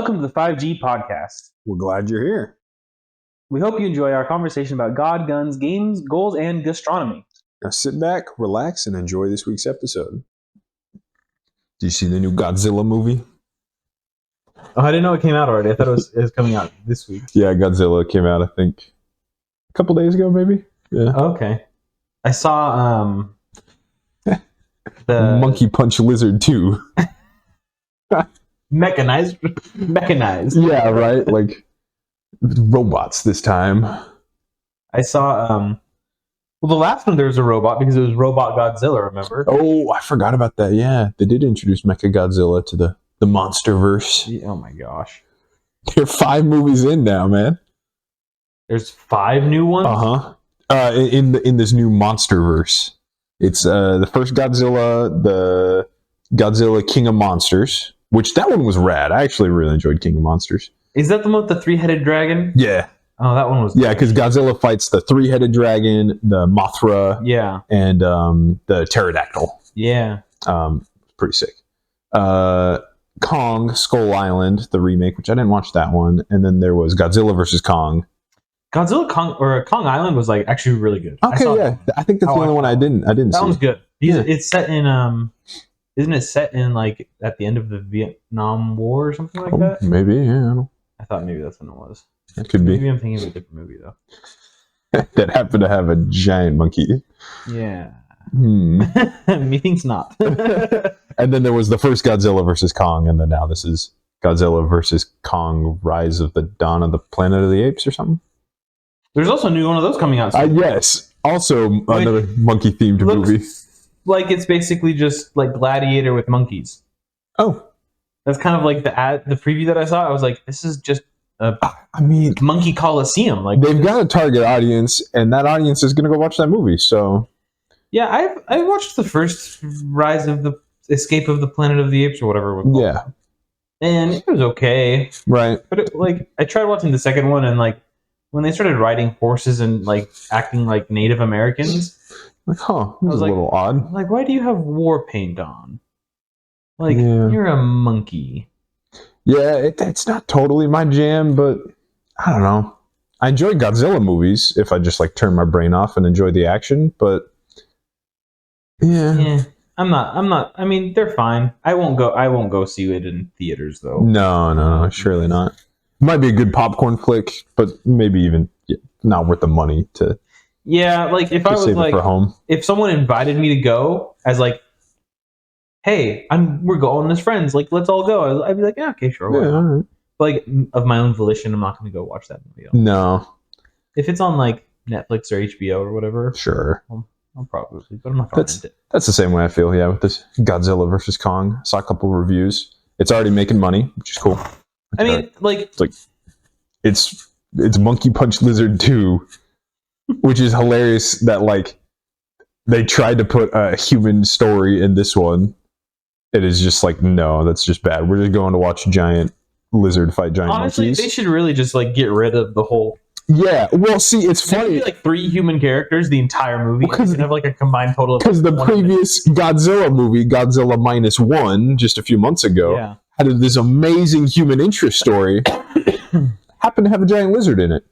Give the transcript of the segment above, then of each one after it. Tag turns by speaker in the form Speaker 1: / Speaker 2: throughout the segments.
Speaker 1: Welcome to the 5G podcast.
Speaker 2: We're glad you're here.
Speaker 1: We hope you enjoy our conversation about God, guns, games, goals, and gastronomy.
Speaker 2: Now sit back, relax, and enjoy this week's episode. Do you see the new Godzilla movie?
Speaker 1: Oh, I didn't know it came out already. I thought it was coming out this week.
Speaker 2: Yeah, Godzilla came out, I think, a couple days ago, maybe. Yeah.
Speaker 1: Okay. I saw the
Speaker 2: Monkey Punch Lizard 2.
Speaker 1: mechanized.
Speaker 2: Yeah, right? Like, robots this time.
Speaker 1: I saw the last one there was a robot because it was Robot Godzilla, remember?
Speaker 2: Oh, I forgot about that. Yeah, they did introduce Mechagodzilla to the Monsterverse.
Speaker 1: Oh my gosh.
Speaker 2: There are 5 movies in now, man.
Speaker 1: There's 5 new ones?
Speaker 2: In this new Monsterverse. It's the first Godzilla, the Godzilla King of Monsters, which that one was rad. I actually really enjoyed King of Monsters.
Speaker 1: Is that the one with the 3-headed dragon?
Speaker 2: Yeah.
Speaker 1: Oh, that one was...
Speaker 2: Yeah, because Godzilla fights the 3-headed dragon, the Mothra,
Speaker 1: yeah,
Speaker 2: and the pterodactyl.
Speaker 1: Yeah.
Speaker 2: Pretty sick. Kong, Skull Island, the remake, which I didn't watch that one. And then there was Godzilla versus Kong.
Speaker 1: Kong Island was like actually really good.
Speaker 2: Okay, yeah. I think that's the only one I didn't see.
Speaker 1: That one's good. It's set in isn't it set in like at the end of the Vietnam War or something like that?
Speaker 2: Maybe, yeah.
Speaker 1: I thought maybe that's when it was.
Speaker 2: It could be.
Speaker 1: Maybe I'm thinking of a different movie though.
Speaker 2: That happened to have a giant monkey.
Speaker 1: Yeah. Methinks not.
Speaker 2: And then there was the first Godzilla versus Kong, and then now this is Godzilla versus Kong: Rise of the Dawn of the Planet of the Apes or something.
Speaker 1: There's also a new one of those coming out soon.
Speaker 2: Yes. Also another monkey-themed movie.
Speaker 1: Like it's basically just like Gladiator with monkeys.
Speaker 2: Oh.
Speaker 1: That's kind of like the preview that I saw. I was like, this is just a monkey coliseum. Like
Speaker 2: they've got a target audience, and that audience is going to go watch that movie. So,
Speaker 1: yeah, I watched the first Rise of the Escape of the Planet of the Apes or whatever it was called.
Speaker 2: Yeah,
Speaker 1: and it was okay,
Speaker 2: right?
Speaker 1: But I tried watching the second one, and like when they started riding horses and like acting like Native Americans,
Speaker 2: like, huh, this is a little odd.
Speaker 1: Like, why do you have war paint on? Like, you're a monkey.
Speaker 2: Yeah, it's not totally my jam, but I don't know. I enjoy Godzilla movies if I just like turn my brain off and enjoy the action, but yeah.
Speaker 1: I'm not. I mean, they're fine. I won't go see it in theaters though.
Speaker 2: No, surely not. Might be a good popcorn flick, but maybe even not worth the money to.
Speaker 1: Yeah, like if I was like,
Speaker 2: for home. If
Speaker 1: someone invited me to go as like, hey, we're going as friends, like let's all go, I'd be like, yeah, okay, sure.
Speaker 2: Yeah, all right.
Speaker 1: But like of my own volition, I'm not going to go watch that movie.
Speaker 2: No.
Speaker 1: If it's on like Netflix or HBO or whatever,
Speaker 2: sure.
Speaker 1: I'll probably, but I'm not going to.
Speaker 2: That's the same way I feel, yeah, with this Godzilla versus Kong. I saw a couple reviews. It's already making money, which is cool.
Speaker 1: I mean,
Speaker 2: it's Monkey Punch Lizard 2, which is hilarious that like they tried to put a human story in this one. It is just like, no, that's just bad. We're just going to watch a giant lizard fight giant monkeys.
Speaker 1: Honestly, they should really just like get rid of the whole.
Speaker 2: Yeah, well, see, it's funny.
Speaker 1: Be like 3 human characters the entire movie. Because have like a combined total of.
Speaker 2: Because the previous Godzilla movie, Godzilla -1, just a few months ago, had this amazing human interest story. Happened to have a giant lizard in it.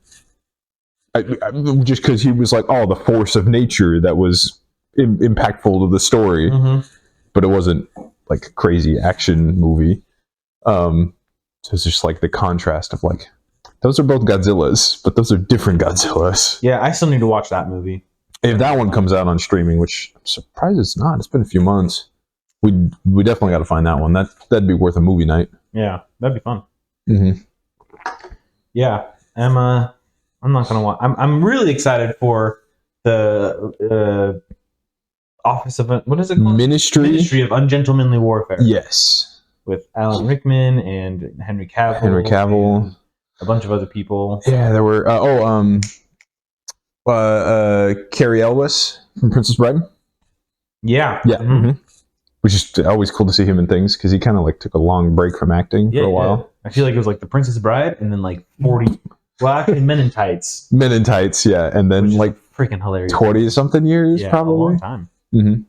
Speaker 2: Just because he was like, the force of nature that was impactful to the story.
Speaker 1: Mm-hmm.
Speaker 2: But it wasn't like a crazy action movie. So it's just like the contrast of like, those are both Godzillas, but those are different Godzillas.
Speaker 1: Yeah, I still need to watch that movie.
Speaker 2: If that one comes out on streaming, which I'm surprised it's not. It's been a few months. We definitely got to find that one. That'd be worth a movie night.
Speaker 1: Yeah, that'd be fun.
Speaker 2: Mm-hmm.
Speaker 1: Yeah, I'm not gonna watch. I'm really excited for the Office of what is it called? Ministry of Ungentlemanly Warfare.
Speaker 2: Yes, with
Speaker 1: Alan Rickman and Henry Cavill. And a bunch of other people.
Speaker 2: Yeah, there were. Carrie Elwes from Princess Bride.
Speaker 1: Yeah.
Speaker 2: Mm-hmm. Which is always cool to see him in things because he kind of like took a long break from acting for a while.
Speaker 1: I feel like it was like The Princess Bride and then like 40. Well, actually, Men in Tights.
Speaker 2: Men in Tights, yeah, and then like
Speaker 1: freaking hilarious.
Speaker 2: 20-something years, probably.
Speaker 1: A long time.
Speaker 2: Mm-hmm.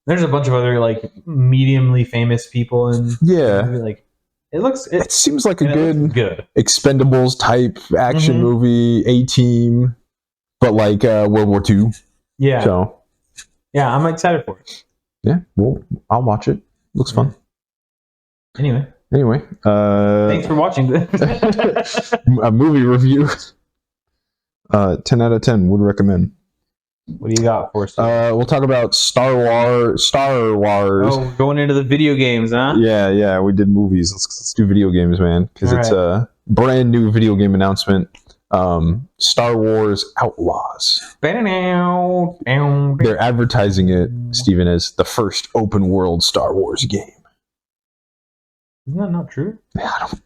Speaker 1: There's a bunch of other like mediumly famous people and
Speaker 2: yeah,
Speaker 1: like
Speaker 2: It seems like a
Speaker 1: good
Speaker 2: Expendables type action movie, A-Team, but like World War II.
Speaker 1: Yeah.
Speaker 2: So
Speaker 1: yeah, I'm excited for it.
Speaker 2: Yeah, well, I'll watch it. Looks fun.
Speaker 1: Anyway, thanks for watching this.
Speaker 2: A movie review. 10 out of 10 would recommend.
Speaker 1: What do you got for us?
Speaker 2: We'll talk about Star Wars.
Speaker 1: Oh, going into the video games, huh?
Speaker 2: Yeah, we did movies. Let's do video games, man, because it's a brand new video game announcement. Star Wars Outlaws. They're advertising it, Steven, as the first open world Star Wars game.
Speaker 1: Isn't that not true?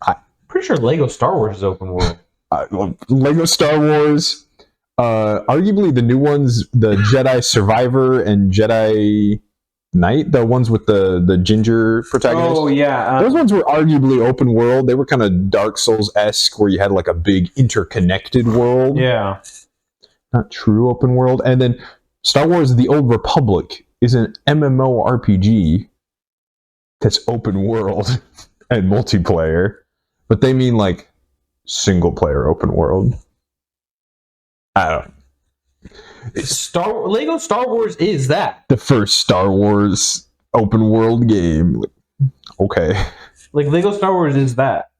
Speaker 2: I'm
Speaker 1: pretty sure Lego Star Wars is open world.
Speaker 2: Lego Star Wars, arguably the new ones, the Jedi Survivor and Jedi Knight, the ones with the ginger protagonist.
Speaker 1: Oh yeah,
Speaker 2: those ones were arguably open world. They were kind of Dark Souls-esque, where you had like a big interconnected world.
Speaker 1: Yeah,
Speaker 2: not true open world. And then Star Wars: The Old Republic is an MMORPG that's open world and multiplayer, but they mean like single player open world. I don't know.
Speaker 1: Lego Star Wars is that
Speaker 2: the first Star Wars open world game. Okay,
Speaker 1: like Lego Star Wars is that,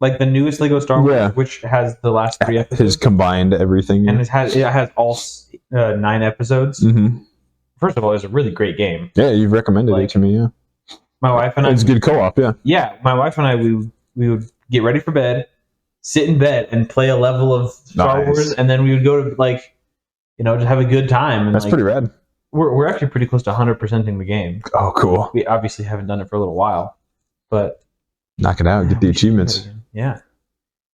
Speaker 1: like the newest Lego Star Wars, which has the last 3 episodes,
Speaker 2: has combined everything,
Speaker 1: and it has all 9 episodes. First of all, it's a really great game.
Speaker 2: Yeah, you've recommended it to me. Yeah,
Speaker 1: my wife and I.
Speaker 2: It's good co-op.
Speaker 1: Yeah, my wife and I, we would get ready for bed, sit in bed, and play a level of Star Wars, and then we would go to just have a good time. And
Speaker 2: that's pretty rad.
Speaker 1: We're actually pretty close to 100%ing the game.
Speaker 2: Oh, cool.
Speaker 1: We obviously haven't done it for a little while, but
Speaker 2: knock it out, get the achievements.
Speaker 1: Yeah,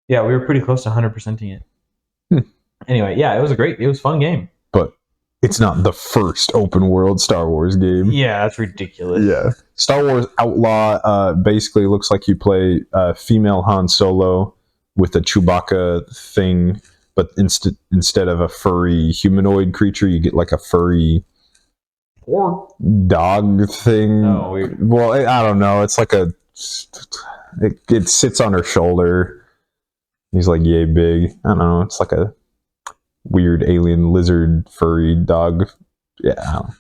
Speaker 1: we were pretty close to 100%ing it. Anyway, yeah, it was a fun game.
Speaker 2: But it's not the first open world Star Wars game. Yeah,
Speaker 1: that's ridiculous.
Speaker 2: Yeah. Star Wars Outlaw basically looks like you play female Han Solo with a Chewbacca thing, but instead of a furry humanoid creature, you get like a furry dog thing.
Speaker 1: Oh, weird.
Speaker 2: Well, I don't know. It's like it sits on her shoulder. He's like yay big. I don't know. It's like a weird alien lizard furry dog. Yeah, I don't know.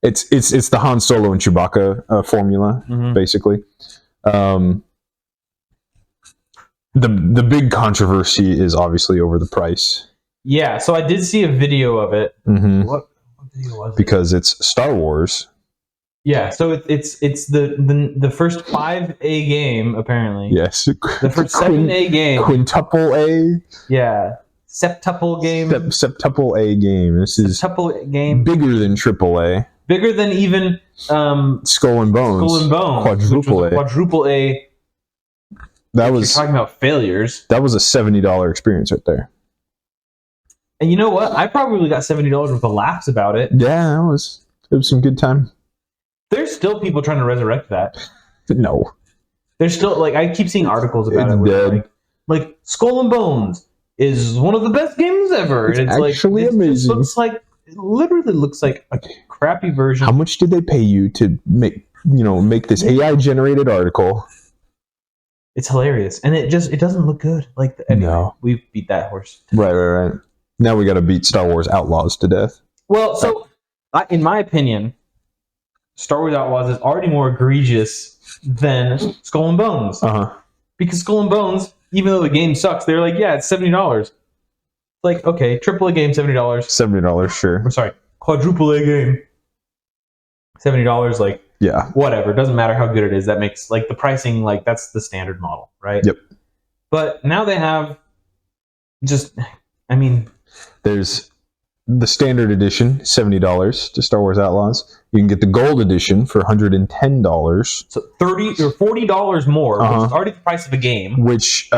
Speaker 2: It's the Han Solo and Chewbacca formula, basically. The big controversy is obviously over the price.
Speaker 1: Yeah, so I did see a video of it. What video was it?
Speaker 2: Because it's Star Wars.
Speaker 1: Yeah, so it's the first 5A game apparently.
Speaker 2: Yes,
Speaker 1: the first 7A game.
Speaker 2: Quintuple A.
Speaker 1: Yeah, septuple game.
Speaker 2: Septuple A game. This is
Speaker 1: septuple game.
Speaker 2: Bigger than Triple A.
Speaker 1: Bigger than even
Speaker 2: Skull and Bones. Quadruple A.
Speaker 1: Quadruple A.
Speaker 2: That was
Speaker 1: talking about failures.
Speaker 2: That was a $70 experience right there.
Speaker 1: And you know what? I probably got $70 worth of laughs about it.
Speaker 2: Yeah, it was some good time.
Speaker 1: There's still people trying to resurrect that.
Speaker 2: No.
Speaker 1: There's still I keep seeing articles about it where like Skull and Bones is one of the best games ever.
Speaker 2: It's actually amazing.
Speaker 1: It literally looks like a crappy version.
Speaker 2: How much did they pay you to make this AI generated article?
Speaker 1: It's hilarious, and it doesn't look good. No, we've beat that horse.
Speaker 2: Right. Now we got to beat Star Wars Outlaws to death.
Speaker 1: Well, so in my opinion, Star Wars Outlaws is already more egregious than Skull and Bones. Because Skull and Bones, even though the game sucks, they're like, yeah, it's $70. Like, okay, AAA game, $70.
Speaker 2: $70, sure.
Speaker 1: I'm sorry, quadruple A game, $70. Like,
Speaker 2: yeah,
Speaker 1: whatever. It doesn't matter how good it is. That makes the pricing that's the standard model, right?
Speaker 2: Yep.
Speaker 1: But now they have
Speaker 2: there's the standard edition, $70 to Star Wars Outlaws. You can get the gold edition for $110.
Speaker 1: So $30 or $40 more, which is already the price of a game.
Speaker 2: Which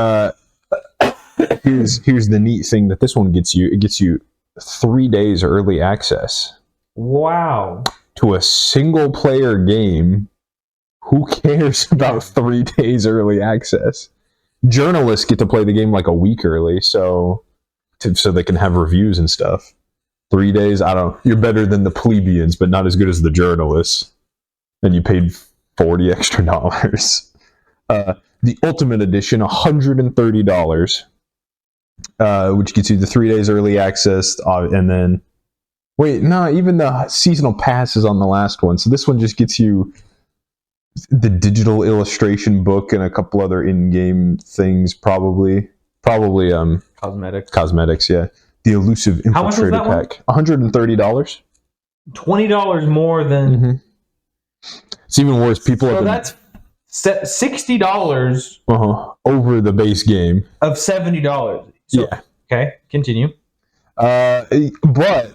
Speaker 2: here's the neat thing that this one gets you. It gets you 3 days early access.
Speaker 1: Wow.
Speaker 2: To a single player game. Who cares about 3 days early access? Journalists get to play the game like a week early, so they can have reviews and stuff. 3 days, I don't know. You're better than the plebeians, but not as good as the journalists. And you paid $40 extra. The Ultimate Edition, $130, which gets you the 3 days early access, and then wait, no, even the seasonal pass is on the last one. So this one just gets you the digital illustration book and a couple other in-game things, probably cosmetics, yeah. The elusive infiltrator pack, $130.
Speaker 1: $20 more than.
Speaker 2: Mm-hmm. It's even worse. People
Speaker 1: so that's $60
Speaker 2: over the base game
Speaker 1: of $70. So,
Speaker 2: yeah.
Speaker 1: Okay, continue.
Speaker 2: But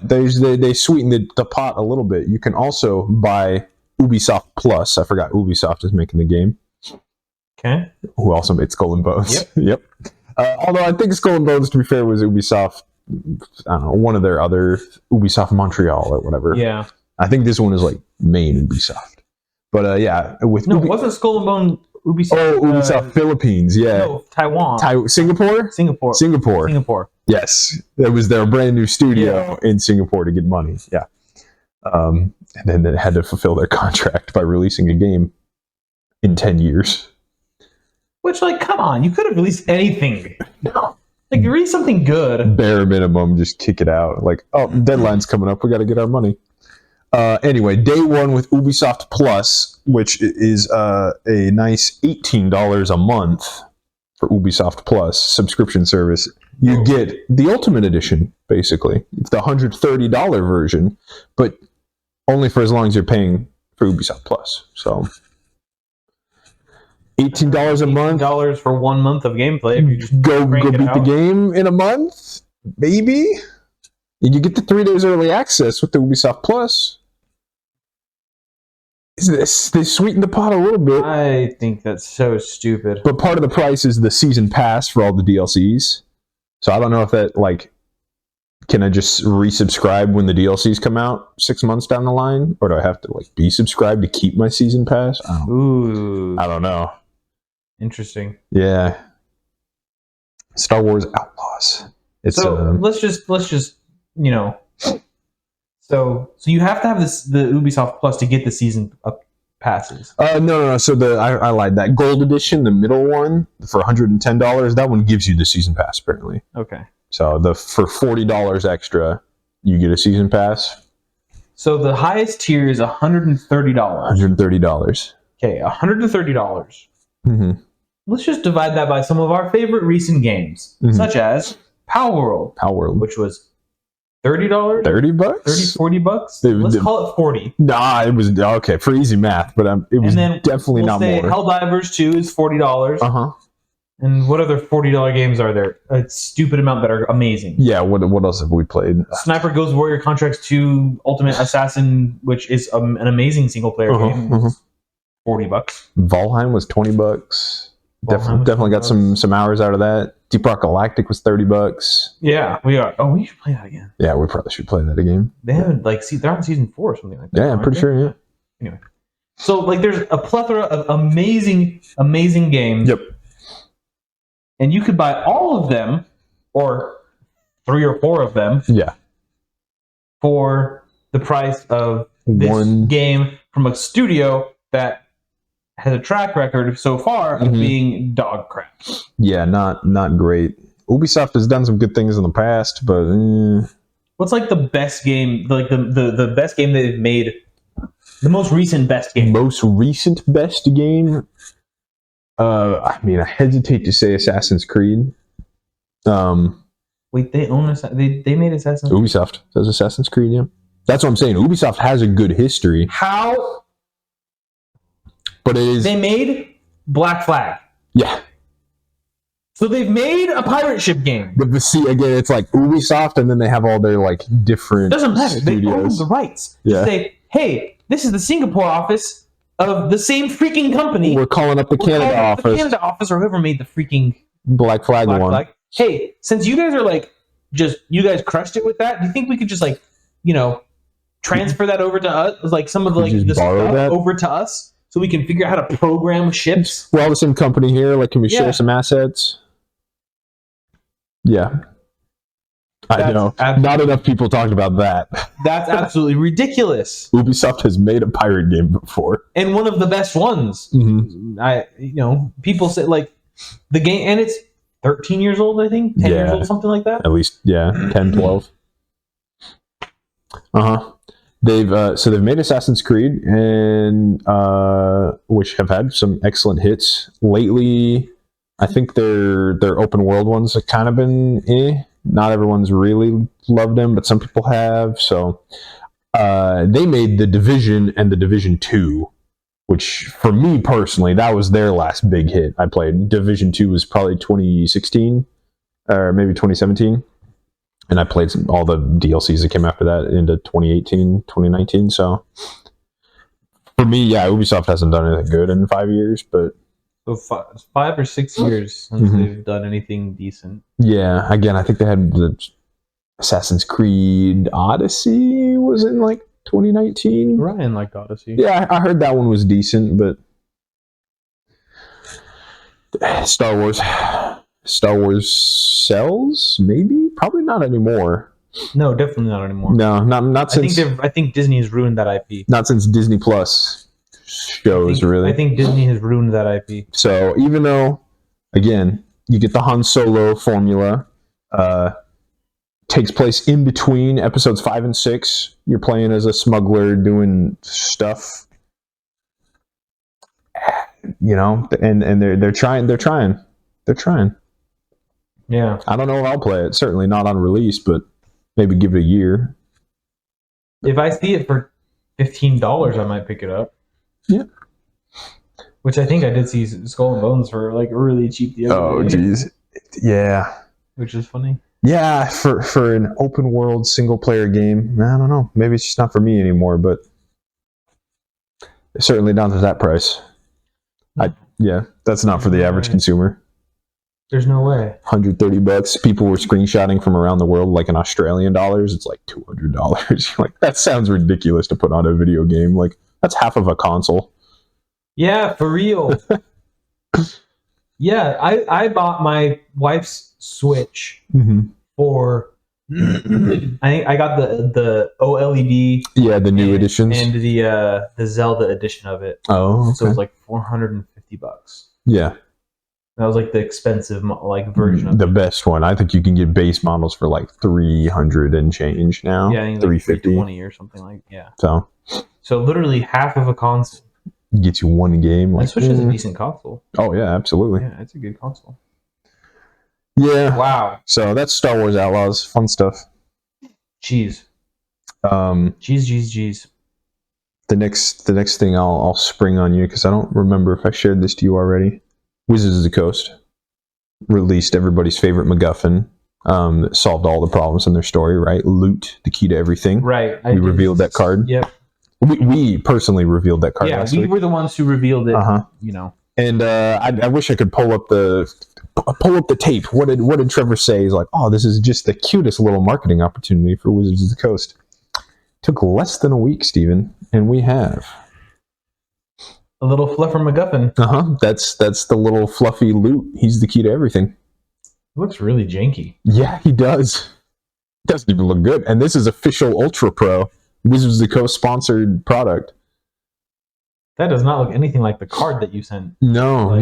Speaker 2: they sweeten the pot a little bit. You can also buy Ubisoft Plus. I forgot Ubisoft is making the game.
Speaker 1: Okay.
Speaker 2: Who also made Skull and Bones. Yep. Although I think Skull and Bones, to be fair, was Ubisoft. I don't know, one of their other Ubisoft Montreal or whatever.
Speaker 1: Yeah.
Speaker 2: I think this one is like main Ubisoft. But yeah, with
Speaker 1: it wasn't Skull and Bone Ubisoft.
Speaker 2: Oh, Ubisoft Philippines, yeah.
Speaker 1: No, Taiwan.
Speaker 2: Singapore. Yes, it was their brand new studio in Singapore to get money. Yeah, and then they had to fulfill their contract by releasing a game in 10 years.
Speaker 1: Which, like, come on, you could have released anything. No. Like, you release something good. Bare
Speaker 2: minimum, just kick it out. Like, oh, deadline's coming up, we got to get our money. Anyway, day one with Ubisoft Plus, which is a nice $18 a month for Ubisoft Plus subscription service. You get the Ultimate Edition, basically. It's the $130 version, but only for as long as you're paying for Ubisoft Plus. So $18 a month.
Speaker 1: $18 for 1 month of gameplay. If you just
Speaker 2: go beat the game in a month, maybe. And you get the 3 days early access with the Ubisoft Plus. They sweeten the pot a little bit.
Speaker 1: I think that's so stupid.
Speaker 2: But part of the price is the season pass for all the DLCs. So I don't know if that, like, can I just resubscribe when the DLCs come out 6 months down the line? Or do I have to, like, be subscribed to keep my season pass? I don't know.
Speaker 1: Interesting.
Speaker 2: Yeah. Star Wars Outlaws.
Speaker 1: Let's just you know. So you have to have the Ubisoft Plus to get the season passes.
Speaker 2: No. So I lied. That Gold Edition, the middle one, for $110, that one gives you the season pass apparently.
Speaker 1: Okay.
Speaker 2: So for $40 extra, you get a season pass.
Speaker 1: So the highest tier is $130.
Speaker 2: $130.
Speaker 1: Okay, $130.
Speaker 2: Mm-hmm.
Speaker 1: Let's just divide that by some of our favorite recent games, such as Power World, which was $30?
Speaker 2: $30?
Speaker 1: $30, $40? Let's call it 40.
Speaker 2: Nah, it was okay for easy math, but it was definitely not more.
Speaker 1: Helldivers 2 is $40. And what other $40 games are there? A stupid amount that are amazing.
Speaker 2: Yeah, what else have we played?
Speaker 1: Sniper Ghost Warrior Contracts 2 Ultimate Assassin, which is an amazing single player game. $40.
Speaker 2: Valheim was $20. Definitely got some hours out of that. Deep Rock Galactic was $30.
Speaker 1: Yeah, we are. Oh, we should play that again.
Speaker 2: Yeah, we probably should play that again.
Speaker 1: They haven't they're on season 4 or something like that.
Speaker 2: Yeah, I'm pretty sure. Yeah.
Speaker 1: Anyway, so there's a plethora of amazing games.
Speaker 2: Yep.
Speaker 1: And you could buy all of them, or 3 or 4 of them.
Speaker 2: Yeah.
Speaker 1: For the price of this game from a studio that has a track record so far of being dog crap.
Speaker 2: Yeah, not great. Ubisoft has done some good things in the past, but
Speaker 1: what's like the best game, like the best game they've made, the most recent best game?
Speaker 2: Most recent best game? I mean, I hesitate to say Assassin's Creed.
Speaker 1: Wait, they own they made Assassin's Creed?
Speaker 2: Ubisoft says Assassin's Creed, yeah. That's what I'm saying. Ubisoft has a good history.
Speaker 1: How?
Speaker 2: But it is.
Speaker 1: They made Black Flag.
Speaker 2: Yeah.
Speaker 1: So they've made a pirate ship game.
Speaker 2: But see, again, it's like Ubisoft, and then they have all their like different.
Speaker 1: Doesn't matter.
Speaker 2: Studios.
Speaker 1: They own the rights.
Speaker 2: Yeah.
Speaker 1: Say, hey, this is the Singapore office of the same freaking company.
Speaker 2: We're calling up the Canada office.
Speaker 1: The Canada office, or whoever made the freaking
Speaker 2: Black Flag one.
Speaker 1: Hey, since you guys are like, you guys crushed it with that. Do you think we could just like, transfer that over to us, like some of the, like this stuff over to us? So we can figure out how to program ships.
Speaker 2: We're all the same company here. Like, can we share some assets? Yeah. I know. Not enough people talked about that.
Speaker 1: That's absolutely ridiculous.
Speaker 2: Ubisoft has made a pirate game before,
Speaker 1: and one of the best ones. People say like the game, and it's 13 years old. I think 10 years old, something like that.
Speaker 2: At least, 10, 12. They've made Assassin's Creed, and which have had some excellent hits lately. I think their open world ones have kind of been Not everyone's really loved them, but some people have. So they made The Division and The Division 2, which for me personally, that was their last big hit. I played Division 2 was probably 2016 or maybe 2017. And I played all the DLCs that came after that into 2018, 2019. So for me, Ubisoft hasn't done anything good in 5 years, but...
Speaker 1: So 5 or 6 years since they've done anything decent.
Speaker 2: Yeah, again, I think they had the Assassin's Creed Odyssey was in like 2019.
Speaker 1: Ryan liked Odyssey.
Speaker 2: Yeah, I heard that one was decent, but Star Wars sells? Maybe? Probably not anymore.
Speaker 1: No, definitely not anymore.
Speaker 2: No, not since...
Speaker 1: I think Disney has ruined that IP.
Speaker 2: Not since Disney Plus shows, really.
Speaker 1: I think Disney has ruined that IP.
Speaker 2: So even though, again, you get the Han Solo formula, takes place in between episodes 5 and 6. You're playing as a smuggler doing stuff, and they're trying.
Speaker 1: Yeah.
Speaker 2: I don't know if I'll play it. Certainly not on release, but maybe give it a year.
Speaker 1: If I see it for $15, I might pick it up.
Speaker 2: Yeah.
Speaker 1: Which I think I did see Skull and Bones for like really cheap the other day.
Speaker 2: Geez. Yeah.
Speaker 1: Which is funny.
Speaker 2: Yeah, for an open world single player game, I don't know. Maybe it's just not for me anymore, but certainly not at that price. That's not for the average consumer.
Speaker 1: There's no way.
Speaker 2: $130. People were screenshotting from around the world, like in Australian dollars. It's like $200. Like, that sounds ridiculous to put on a video game. Like, that's half of a console.
Speaker 1: Yeah, for real. Yeah, I bought my wife's Switch for... I got the OLED.
Speaker 2: Yeah, the new editions.
Speaker 1: And the Zelda edition of it.
Speaker 2: Oh, okay.
Speaker 1: So it was like $450.
Speaker 2: Yeah.
Speaker 1: That was like the expensive version of
Speaker 2: the best one. I think you can get base models for like 300 and change now.
Speaker 1: Yeah, I think
Speaker 2: 350
Speaker 1: 320 or something like
Speaker 2: So
Speaker 1: literally half of a console
Speaker 2: gets you one game.
Speaker 1: Like, Switch is a decent console.
Speaker 2: Oh yeah, absolutely.
Speaker 1: Yeah, it's a good console.
Speaker 2: Yeah.
Speaker 1: Wow.
Speaker 2: So that's Star Wars Outlaws. Fun stuff.
Speaker 1: Jeez. Jeez.
Speaker 2: The next thing I'll spring on you, because I don't remember if I shared this to you already. Wizards of the Coast released everybody's favorite MacGuffin that solved all the problems in their story, right? Loot, the key to everything.
Speaker 1: Right.
Speaker 2: We revealed that card.
Speaker 1: Yep.
Speaker 2: We personally revealed that card last week.
Speaker 1: Yeah, we were the ones who revealed it,
Speaker 2: And I wish I could pull up the tape. What did Trevor say? He's like, oh, this is just the cutest little marketing opportunity for Wizards of the Coast. Took less than a week, Steven, and we have...
Speaker 1: a little fluffer MacGuffin.
Speaker 2: That's the little fluffy loot. He's the key to everything.
Speaker 1: It looks really janky.
Speaker 2: Yeah, he does. Doesn't even look good. And this is official Ultra Pro. Wizards of the Coast sponsored product.
Speaker 1: That does not look anything like the card that you sent.
Speaker 2: No.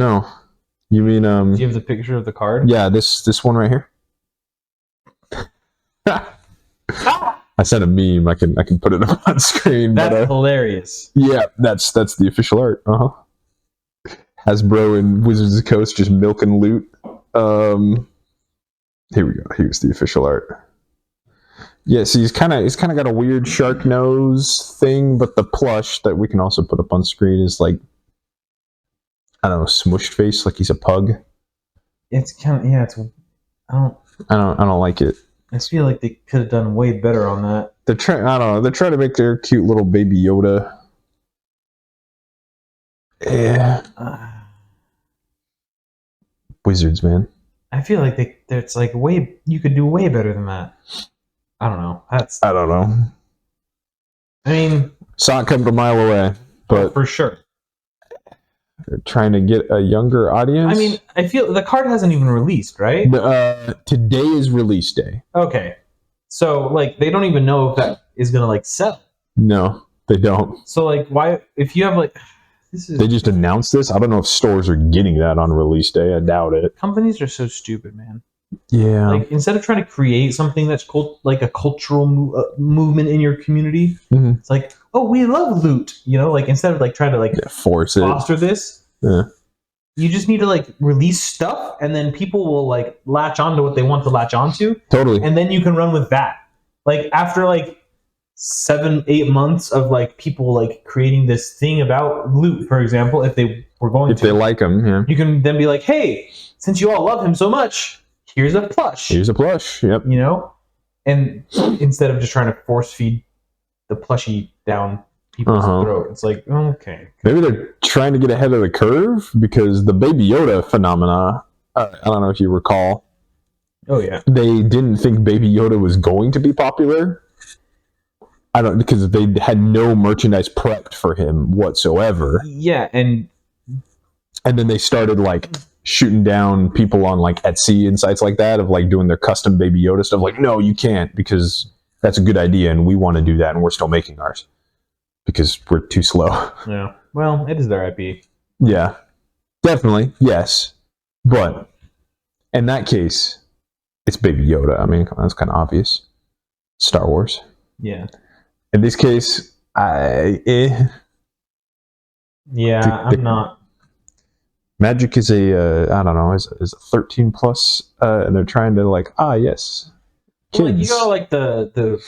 Speaker 2: You mean
Speaker 1: do you have the picture of the card?
Speaker 2: Yeah, this one right here. I sent a meme. I can put it up on screen.
Speaker 1: That's hilarious.
Speaker 2: Yeah, that's the official art. Hasbro and Wizards of the Coast just milking loot. Here we go. Here's the official art. Yeah, so he's kind of got a weird shark nose thing, but the plush that we can also put up on screen is like, I don't know, smushed face, like he's a pug.
Speaker 1: It's kind of I
Speaker 2: don't like it.
Speaker 1: I feel like they could have done way better on that.
Speaker 2: They're trying to make their cute little baby Yoda. Yeah. Wizards, man.
Speaker 1: I feel like it's like you could do way better than that. I don't know.
Speaker 2: I don't know.
Speaker 1: I mean,
Speaker 2: saw it come a mile away, but
Speaker 1: for sure.
Speaker 2: They're trying to get a younger audience.
Speaker 1: I mean, I feel the card hasn't even released, right?
Speaker 2: Today is release day.
Speaker 1: Okay. So, like, they don't even know if that is gonna like sell.
Speaker 2: No, they don't.
Speaker 1: So like, why if you have like this is
Speaker 2: They just announced this. I don't know if stores are getting that on release day. I doubt it.
Speaker 1: companies are so stupid, man.
Speaker 2: Yeah.
Speaker 1: Like instead of trying to create something that's like a cultural movement in your community, it's like, oh, we love loot, you know. Like instead of like trying to like
Speaker 2: force it,
Speaker 1: foster this, you just need to like release stuff, and then people will like latch onto what they want to latch onto.
Speaker 2: Totally.
Speaker 1: And then you can run with that. Like after like 7-8 months of like people like creating this thing about loot, for example, if they like
Speaker 2: him, yeah,
Speaker 1: you can then be like, hey, since you all love him so much, here's a plush.
Speaker 2: Yep.
Speaker 1: You know, and instead of just trying to force feed the plushie down people's throat, it's like, okay,
Speaker 2: maybe they're trying to get ahead of the curve, because the Baby Yoda phenomena, I don't know if you recall.
Speaker 1: Oh yeah,
Speaker 2: they didn't think Baby Yoda was going to be popular. Because they had no merchandise prepped for him whatsoever.
Speaker 1: Yeah, and
Speaker 2: then they started like shooting down people on like Etsy and sites like that of like doing their custom Baby Yoda stuff. Like, no, you can't, because that's a good idea and we want to do that, and we're still making ours because we're too slow.
Speaker 1: Yeah, well, it is their IP.
Speaker 2: Yeah, definitely, yes, but in that case, it's Baby Yoda. I mean, that's kind of obvious. Star Wars.
Speaker 1: Yeah.
Speaker 2: In this case, I'm
Speaker 1: not.
Speaker 2: Magic is a I don't know, is a 13 plus, and they're trying to like yes, kids.
Speaker 1: Well, like you got like the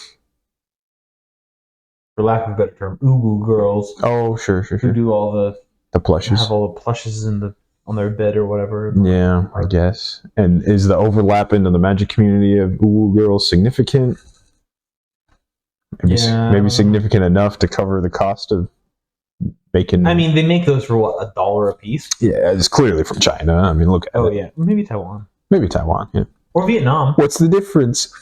Speaker 1: for lack of a better term, uwu girls.
Speaker 2: Oh sure.
Speaker 1: Who do all the
Speaker 2: plushes?
Speaker 1: Have all the plushes on their bed or whatever.
Speaker 2: Yeah, I guess. And is the overlap into the Magic community of uwu girls significant? Maybe significant enough to cover the cost of making.
Speaker 1: I mean, they make those for what, $1 a piece?
Speaker 2: Yeah, it's clearly from China. I mean, look at it.
Speaker 1: Yeah, maybe Taiwan.
Speaker 2: Yeah.
Speaker 1: Or Vietnam.
Speaker 2: What's the difference?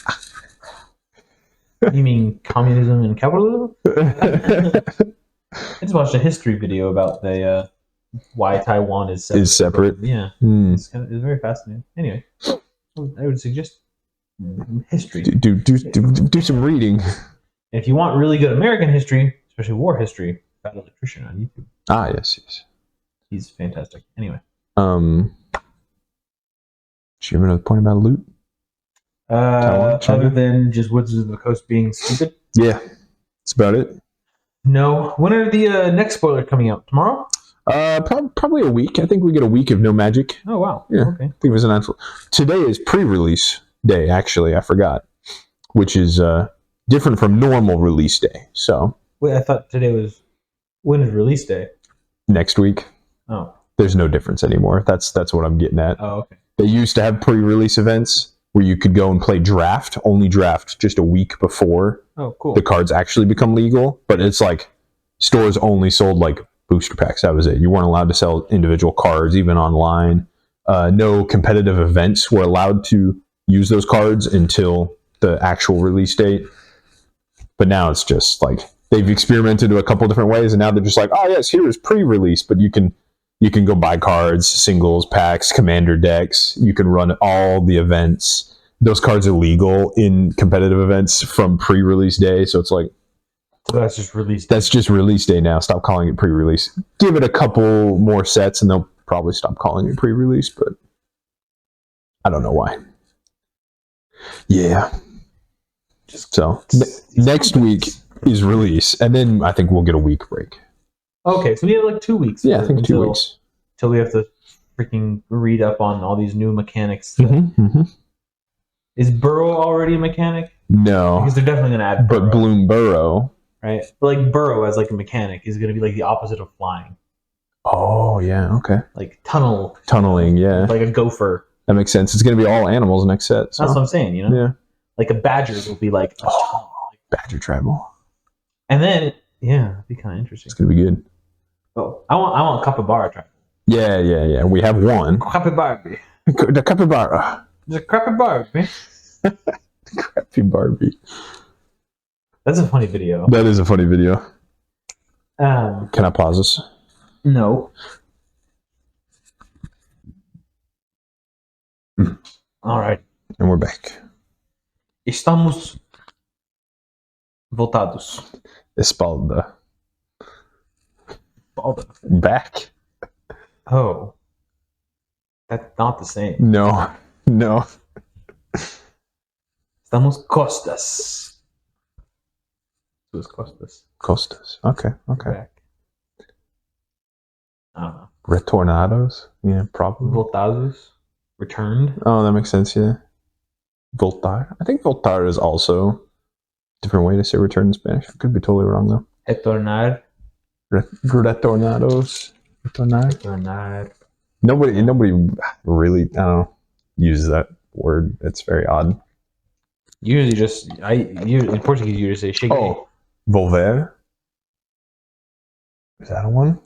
Speaker 1: You mean communism and capitalism? I just watched a history video about the why Taiwan is separate. Yeah, it's very fascinating. Anyway, I would suggest history.
Speaker 2: Do some reading.
Speaker 1: If you want really good American history, especially war history, Bad Electrician on YouTube.
Speaker 2: Yes.
Speaker 1: He's fantastic. Anyway.
Speaker 2: Do you have another point about loot?
Speaker 1: Other than just Wizards of the Coast being stupid?
Speaker 2: Yeah, that's about it.
Speaker 1: No. When are the next spoilers coming out? Tomorrow?
Speaker 2: Probably a week. I think we get a week of no Magic.
Speaker 1: Oh, wow.
Speaker 2: Yeah,
Speaker 1: okay.
Speaker 2: I think it was announced. Today is pre-release day, actually. I forgot. Which is different from normal release day. So.
Speaker 1: Wait, I thought today was... When is release day?
Speaker 2: Next week.
Speaker 1: Oh.
Speaker 2: There's no difference anymore. That's what I'm getting at.
Speaker 1: Oh, okay.
Speaker 2: They used to have pre-release events where you could go and play only draft, just a week before the cards actually become legal. But it's like stores only sold like booster packs. That was it. You weren't allowed to sell individual cards, even online. No competitive events were allowed to use those cards until the actual release date. But now it's just like they've experimented in a couple different ways, and now they're just like, oh yes, here is pre-release, but you can go buy cards, singles, packs, commander decks. You can run all the events. Those cards are legal in competitive events from pre-release day. So it's like,
Speaker 1: so that's just release day.
Speaker 2: That's just release day now. Stop calling it pre-release. Give it a couple more sets and they'll probably stop calling it pre-release, but I don't know why. Yeah. So next week is release, and then I think we'll get a week break.
Speaker 1: Okay, so we have like 2 weeks.
Speaker 2: Yeah, I think 2 weeks.
Speaker 1: Till we have to freaking read up on all these new mechanics. Is Burrow already a mechanic?
Speaker 2: No.
Speaker 1: Because they're definitely going to add Burrow.
Speaker 2: But Bloom Burrow.
Speaker 1: Right? But like Burrow as like a mechanic is going to be like the opposite of flying.
Speaker 2: Oh, yeah, okay.
Speaker 1: Like tunneling,
Speaker 2: yeah.
Speaker 1: Like a gopher.
Speaker 2: That makes sense. It's going to be all animals next set. So.
Speaker 1: That's what I'm saying, you know?
Speaker 2: Yeah.
Speaker 1: Like a badger will be like...
Speaker 2: badger travel.
Speaker 1: And then, yeah, it'd be kind of interesting.
Speaker 2: It's going to be good.
Speaker 1: Oh, I want capybara travel.
Speaker 2: Yeah. We have one.
Speaker 1: Capybara.
Speaker 2: The capybara.
Speaker 1: The capybara.
Speaker 2: Crappy Barbie.
Speaker 1: That's a funny video.
Speaker 2: That is a funny video. Can I pause this?
Speaker 1: No. All right.
Speaker 2: And we're back.
Speaker 1: Estamos Voltados.
Speaker 2: Espalda.
Speaker 1: Espalda.
Speaker 2: Back.
Speaker 1: Oh. That's not the same.
Speaker 2: No.
Speaker 1: Estamos costas. Sus costas.
Speaker 2: Costas. Okay.
Speaker 1: Back. I don't know.
Speaker 2: Retornados? Yeah, probably.
Speaker 1: Voltados. Returned.
Speaker 2: Oh, that makes sense, yeah. Voltar. I think voltar is also a different way to say return in Spanish. I could be totally wrong, though.
Speaker 1: Retornar.
Speaker 2: Retornados.
Speaker 1: Retornar.
Speaker 2: Nobody really, I don't know, uses that word. It's very odd.
Speaker 1: Usually just, in Portuguese, you just say cheguei.
Speaker 2: Oh, volver. Is that a one?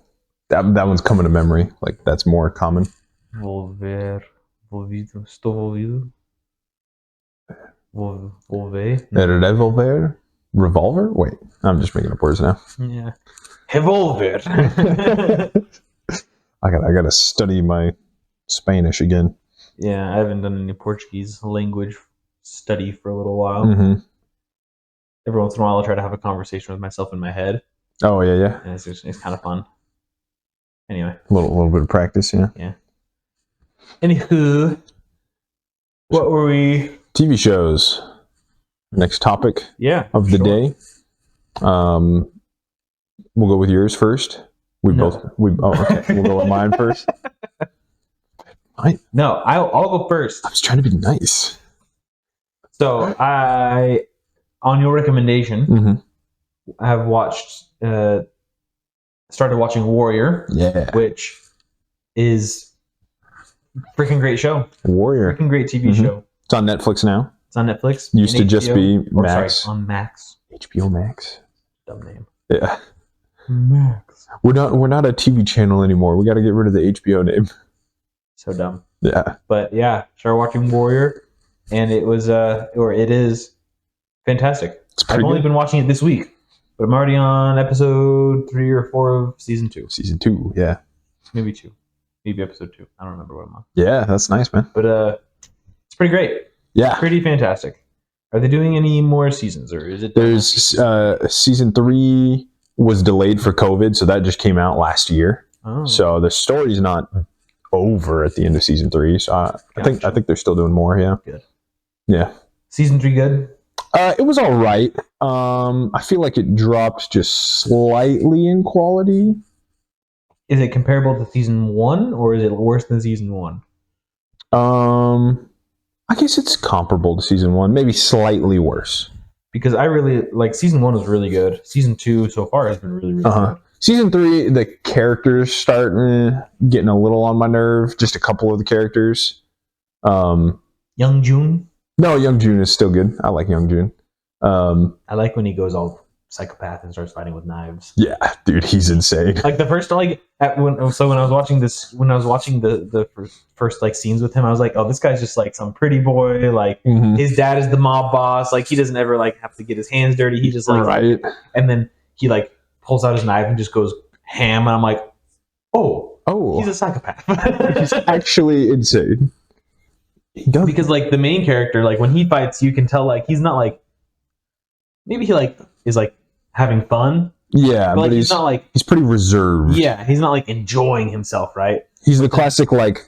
Speaker 2: That one's coming to memory. Like, that's more common.
Speaker 1: Volver. Volvido. Estou volvido. Volver.
Speaker 2: Revolver? Revolver? Wait, I'm just making up words now.
Speaker 1: Yeah. Revolver.
Speaker 2: I gotta study my Spanish again.
Speaker 1: Yeah, I haven't done any Portuguese language study for a little while.
Speaker 2: Mm-hmm.
Speaker 1: Every once in a while, I'll try to have a conversation with myself in my head.
Speaker 2: Oh yeah.
Speaker 1: And it's kind of fun. Anyway.
Speaker 2: A little bit of practice, yeah.
Speaker 1: Yeah. Anywho, what were we?
Speaker 2: TV shows. Next topic of the day. We'll go with yours first. Okay. We'll go with mine first.
Speaker 1: No, I'll go first.
Speaker 2: I was trying to be nice.
Speaker 1: So I, on your recommendation, I have started watching Warrior.
Speaker 2: Yeah.
Speaker 1: Which is freaking great show.
Speaker 2: Warrior.
Speaker 1: Freaking great TV show.
Speaker 2: It's on Netflix now.
Speaker 1: It's on Netflix.
Speaker 2: Used to just be Max.
Speaker 1: Sorry, on Max.
Speaker 2: HBO Max.
Speaker 1: Dumb name.
Speaker 2: Yeah.
Speaker 1: Max.
Speaker 2: We're not a TV channel anymore. We got to get rid of the HBO name.
Speaker 1: So dumb.
Speaker 2: Yeah.
Speaker 1: But yeah, started watching Warrior, and it is fantastic. I've only been watching it this week, but I'm already on episode 3 or 4 of season 2.
Speaker 2: Season 2, yeah.
Speaker 1: Maybe 2. Maybe episode 2. I don't remember what I'm on.
Speaker 2: Yeah, that's nice, man.
Speaker 1: But it's pretty great.
Speaker 2: Yeah.
Speaker 1: Pretty fantastic. Are they doing any more seasons, or is it?
Speaker 2: There's season 3 was delayed for COVID, so that just came out last year.
Speaker 1: Oh.
Speaker 2: So the story's not over at the end of season 3. So I think they're still doing more. Yeah.
Speaker 1: Good.
Speaker 2: Yeah.
Speaker 1: Season 3 good.
Speaker 2: It was all right. I feel like it dropped just slightly in quality.
Speaker 1: Is it comparable to season 1, or is it worse than season 1?
Speaker 2: I guess it's comparable to season 1, maybe slightly worse.
Speaker 1: Because I really like season 1 was really good. Season 2 so far has been really, really good.
Speaker 2: Season 3, the characters start getting a little on my nerve. Just a couple of the characters.
Speaker 1: Young June.
Speaker 2: No, Young June is still good. I like Young June.
Speaker 1: I like when he goes all psychopath and starts fighting with knives.
Speaker 2: Yeah, dude, he's insane.
Speaker 1: Like the first when I was watching the first like scenes with him, I was like, oh, this guy's just like some pretty boy. Like his dad is the mob boss. Like he doesn't ever like have to get his hands dirty. He just like
Speaker 2: right.
Speaker 1: And then he like pulls out his knife and just goes ham. And I'm like, oh, he's a psychopath.
Speaker 2: He's actually insane. He does.
Speaker 1: Because like the main character, like when he fights, you can tell like he's not like, maybe he like is like having fun.
Speaker 2: Yeah,
Speaker 1: but like, he's not like,
Speaker 2: he's pretty reserved.
Speaker 1: Yeah, he's not like enjoying himself, right?
Speaker 2: He's the classic like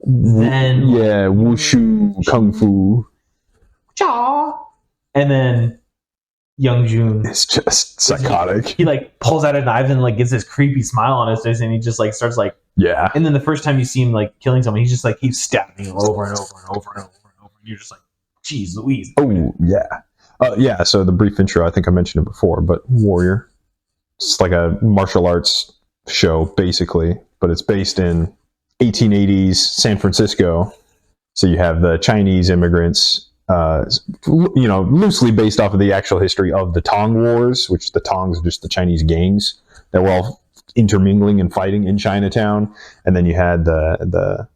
Speaker 1: Zen,
Speaker 2: wushu kung fu.
Speaker 1: Cha. And then Young June
Speaker 2: is just psychotic.
Speaker 1: He like pulls out a knife and like gets this creepy smile on his face, and he just like starts like And then the first time you see him like killing someone, he's just like he's stabbing him over and over and over and over and over, and you're just like, geez Louise.
Speaker 2: Oh yeah. So the brief intro, I think I mentioned it before, but Warrior. It's like a martial arts show, basically, but it's based in 1880s San Francisco. So you have the Chinese immigrants, loosely based off of the actual history of the Tong Wars, which the Tongs are just the Chinese gangs that were all intermingling and fighting in Chinatown. And then you had the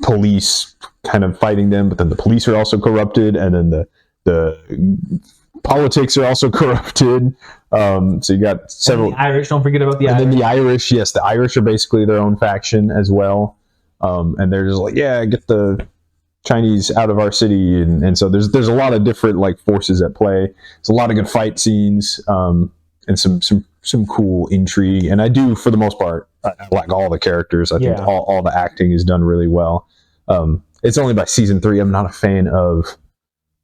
Speaker 2: police kind of fighting them, but then the police are also corrupted, and then the politics are also corrupted. So you got several.
Speaker 1: And the Irish, don't forget about the Irish.
Speaker 2: And then the Irish, yes, the Irish are basically their own faction as well. And they're just like, yeah, get the Chinese out of our city, and so there's a lot of different like forces at play. There's a lot of good fight scenes, and some cool intrigue. And I do, for the most part, I like all the characters. I think all the acting is done really well. It's only by season 3 I'm not a fan of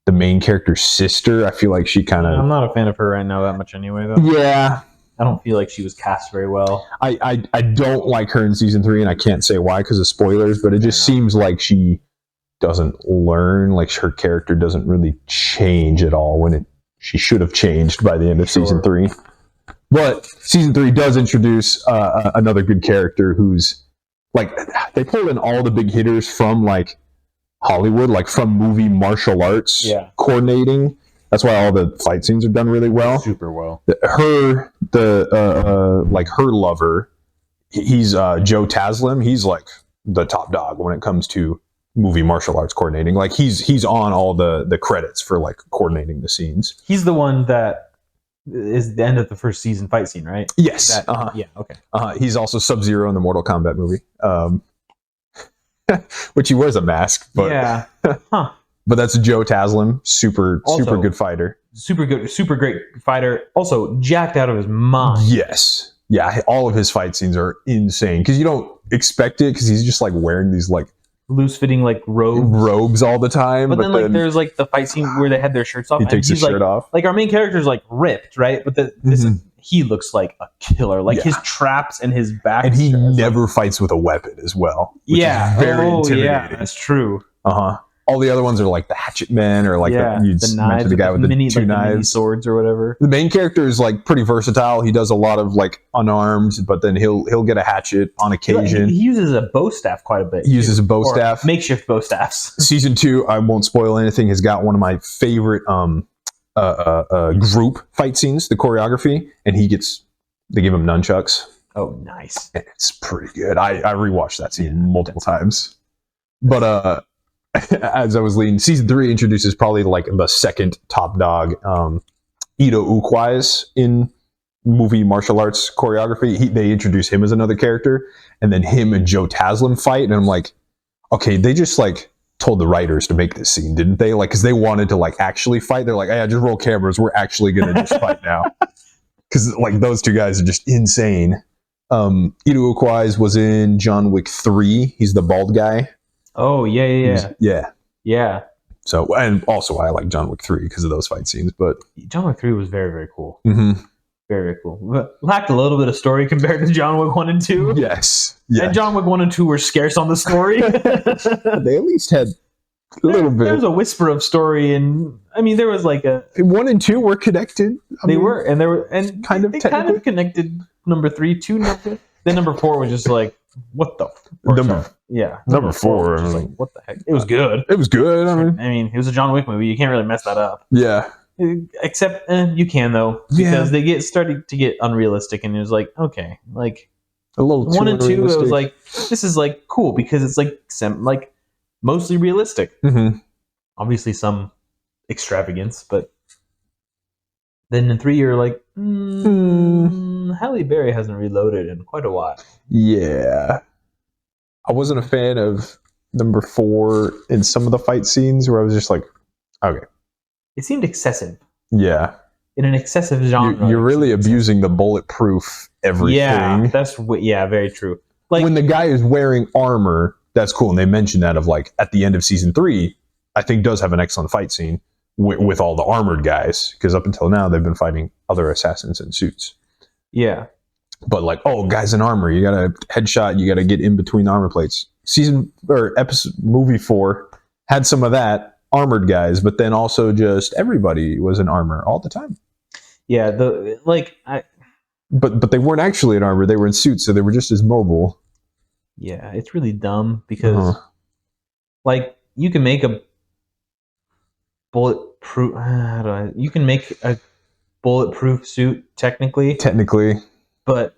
Speaker 2: the main character's sister. I feel like she kind of...
Speaker 1: I'm not a fan of her right now that much anyway, though.
Speaker 2: Yeah.
Speaker 1: I don't feel like she was cast very well.
Speaker 2: I don't like her in season 3, and I can't say why because of spoilers, but it just seems like she doesn't learn. Like, her character doesn't really change at all when she should have changed by the end of season 3. But season 3 does introduce another good character who's like, they pulled in all the big hitters from like Hollywood, like from movie martial arts coordinating. That's why all the fight scenes are done really well.
Speaker 1: Super well.
Speaker 2: Her lover, he's Joe Taslim. He's like the top dog when it comes to movie martial arts coordinating. Like he's on all the credits for like coordinating the scenes.
Speaker 1: He's the one that is the end of the first season fight scene, right?
Speaker 2: Yes.
Speaker 1: Yeah. Okay.
Speaker 2: He's also Sub-Zero in the Mortal Kombat movie. Which he wears a mask, but
Speaker 1: yeah. Huh.
Speaker 2: But that's Joe Taslim, super good fighter.
Speaker 1: Super great fighter. Also jacked out of his mind.
Speaker 2: Yes. Yeah, all of his fight scenes are insane because you don't expect it because he's just like wearing these like
Speaker 1: loose fitting like
Speaker 2: robes all the time.
Speaker 1: But then like there's like the fight scene where they had their shirts off.
Speaker 2: He takes his shirt off.
Speaker 1: Like our main character's like ripped, right? But he looks like a killer. Like his traps and his back.
Speaker 2: And he never fights with a weapon as well. Which is very intimidating. Yeah,
Speaker 1: that's true.
Speaker 2: All the other ones are like the hatchet men or like
Speaker 1: the knives,
Speaker 2: the guy with the two knives,
Speaker 1: the mini swords or whatever.
Speaker 2: The main character is like pretty versatile. He does a lot of like unarmed, but then he'll get a hatchet on occasion.
Speaker 1: He uses a bow staff quite a bit.
Speaker 2: He uses a bow staff,
Speaker 1: makeshift bow staffs.
Speaker 2: Season 2, I won't spoil anything, has got one of my favorite group fight scenes, the choreography, and they give him nunchucks.
Speaker 1: Oh, nice!
Speaker 2: And it's pretty good. I rewatched that scene multiple times, but as I was leading, season 3 introduces probably like the second top dog, Ito Ukwais in movie martial arts choreography. They introduce him as another character, and then him and Joe Taslim fight, and I'm like, okay, they just like told the writers to make this scene, didn't they? Like, because they wanted to like actually fight. They're like, yeah, just roll cameras. We're actually gonna just fight now, because like those two guys are just insane. Ito Ukwais was in John Wick 3. He's the bald guy.
Speaker 1: Oh, yeah.
Speaker 2: So, and also I like John Wick 3 because of those fight scenes, but
Speaker 1: John Wick 3 was very, very cool.
Speaker 2: Mm-hmm.
Speaker 1: Very, very cool. Lacked a little bit of story compared to John Wick 1 and 2.
Speaker 2: Yes. Yeah.
Speaker 1: And John Wick 1 and 2 were scarce on the story.
Speaker 2: They at least had a little bit.
Speaker 1: There was a whisper of story, and I mean, there was like
Speaker 2: 1 and 2 were connected.
Speaker 1: They kind of connected. Number 3 to number 4 was just like, what the
Speaker 2: number 4
Speaker 1: was just like, what the heck? It was good.
Speaker 2: It was good.
Speaker 1: I mean, it was a John Wick movie. You can't really mess that up.
Speaker 2: Yeah.
Speaker 1: Except you can though, because they started to get unrealistic, and it was like, okay, like
Speaker 2: a little
Speaker 1: 1 and 2. It was like, this is like cool because it's like mostly realistic.
Speaker 2: Mm-hmm.
Speaker 1: Obviously some extravagance, but then in 3 you're like, Halle Berry hasn't reloaded in quite a while.
Speaker 2: Yeah. I wasn't a fan of number 4 in some of the fight scenes where I was just like, okay.
Speaker 1: It seemed excessive.
Speaker 2: Yeah.
Speaker 1: In an excessive genre.
Speaker 2: You're really abusing the bulletproof everything.
Speaker 1: Yeah, very true. Like
Speaker 2: when the guy is wearing armor, that's cool. And they mentioned that of like at the end of season 3, I think does have an excellent fight scene with all the armored guys. Because up until now, they've been fighting other assassins in suits.
Speaker 1: Yeah.
Speaker 2: But like, oh, guys in armor, you got to headshot, you got to get in between armor plates. Movie 4 had some of that, armored guys, but then also just everybody was in armor all the time.
Speaker 1: Yeah,
Speaker 2: But they weren't actually in armor, they were in suits, so they were just as mobile.
Speaker 1: Yeah, it's really dumb because like you can make a bulletproof suit technically, but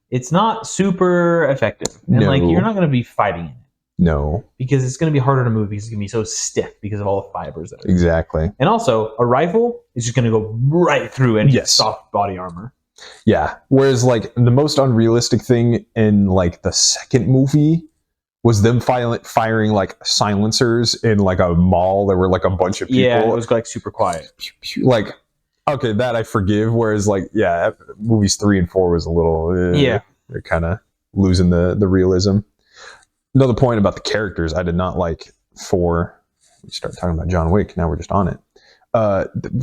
Speaker 1: it's not super effective. And like you're not going to be fighting in it.
Speaker 2: No.
Speaker 1: Because it's going to be harder to move because it's going to be so stiff because of all the fibers that are
Speaker 2: exactly.
Speaker 1: And also, a rifle is just going to go right through any soft body armor.
Speaker 2: Yeah. Whereas like the most unrealistic thing in like the second movie was them firing like silencers in like a mall. There were like a bunch of people.
Speaker 1: Yeah, it was like super quiet.
Speaker 2: Like, okay, that I forgive. Whereas like, yeah, movies 3 and 4 was a little, they're kind of losing the realism. Another point about the characters I did not like for, we start talking about John Wick. Now we're just on it.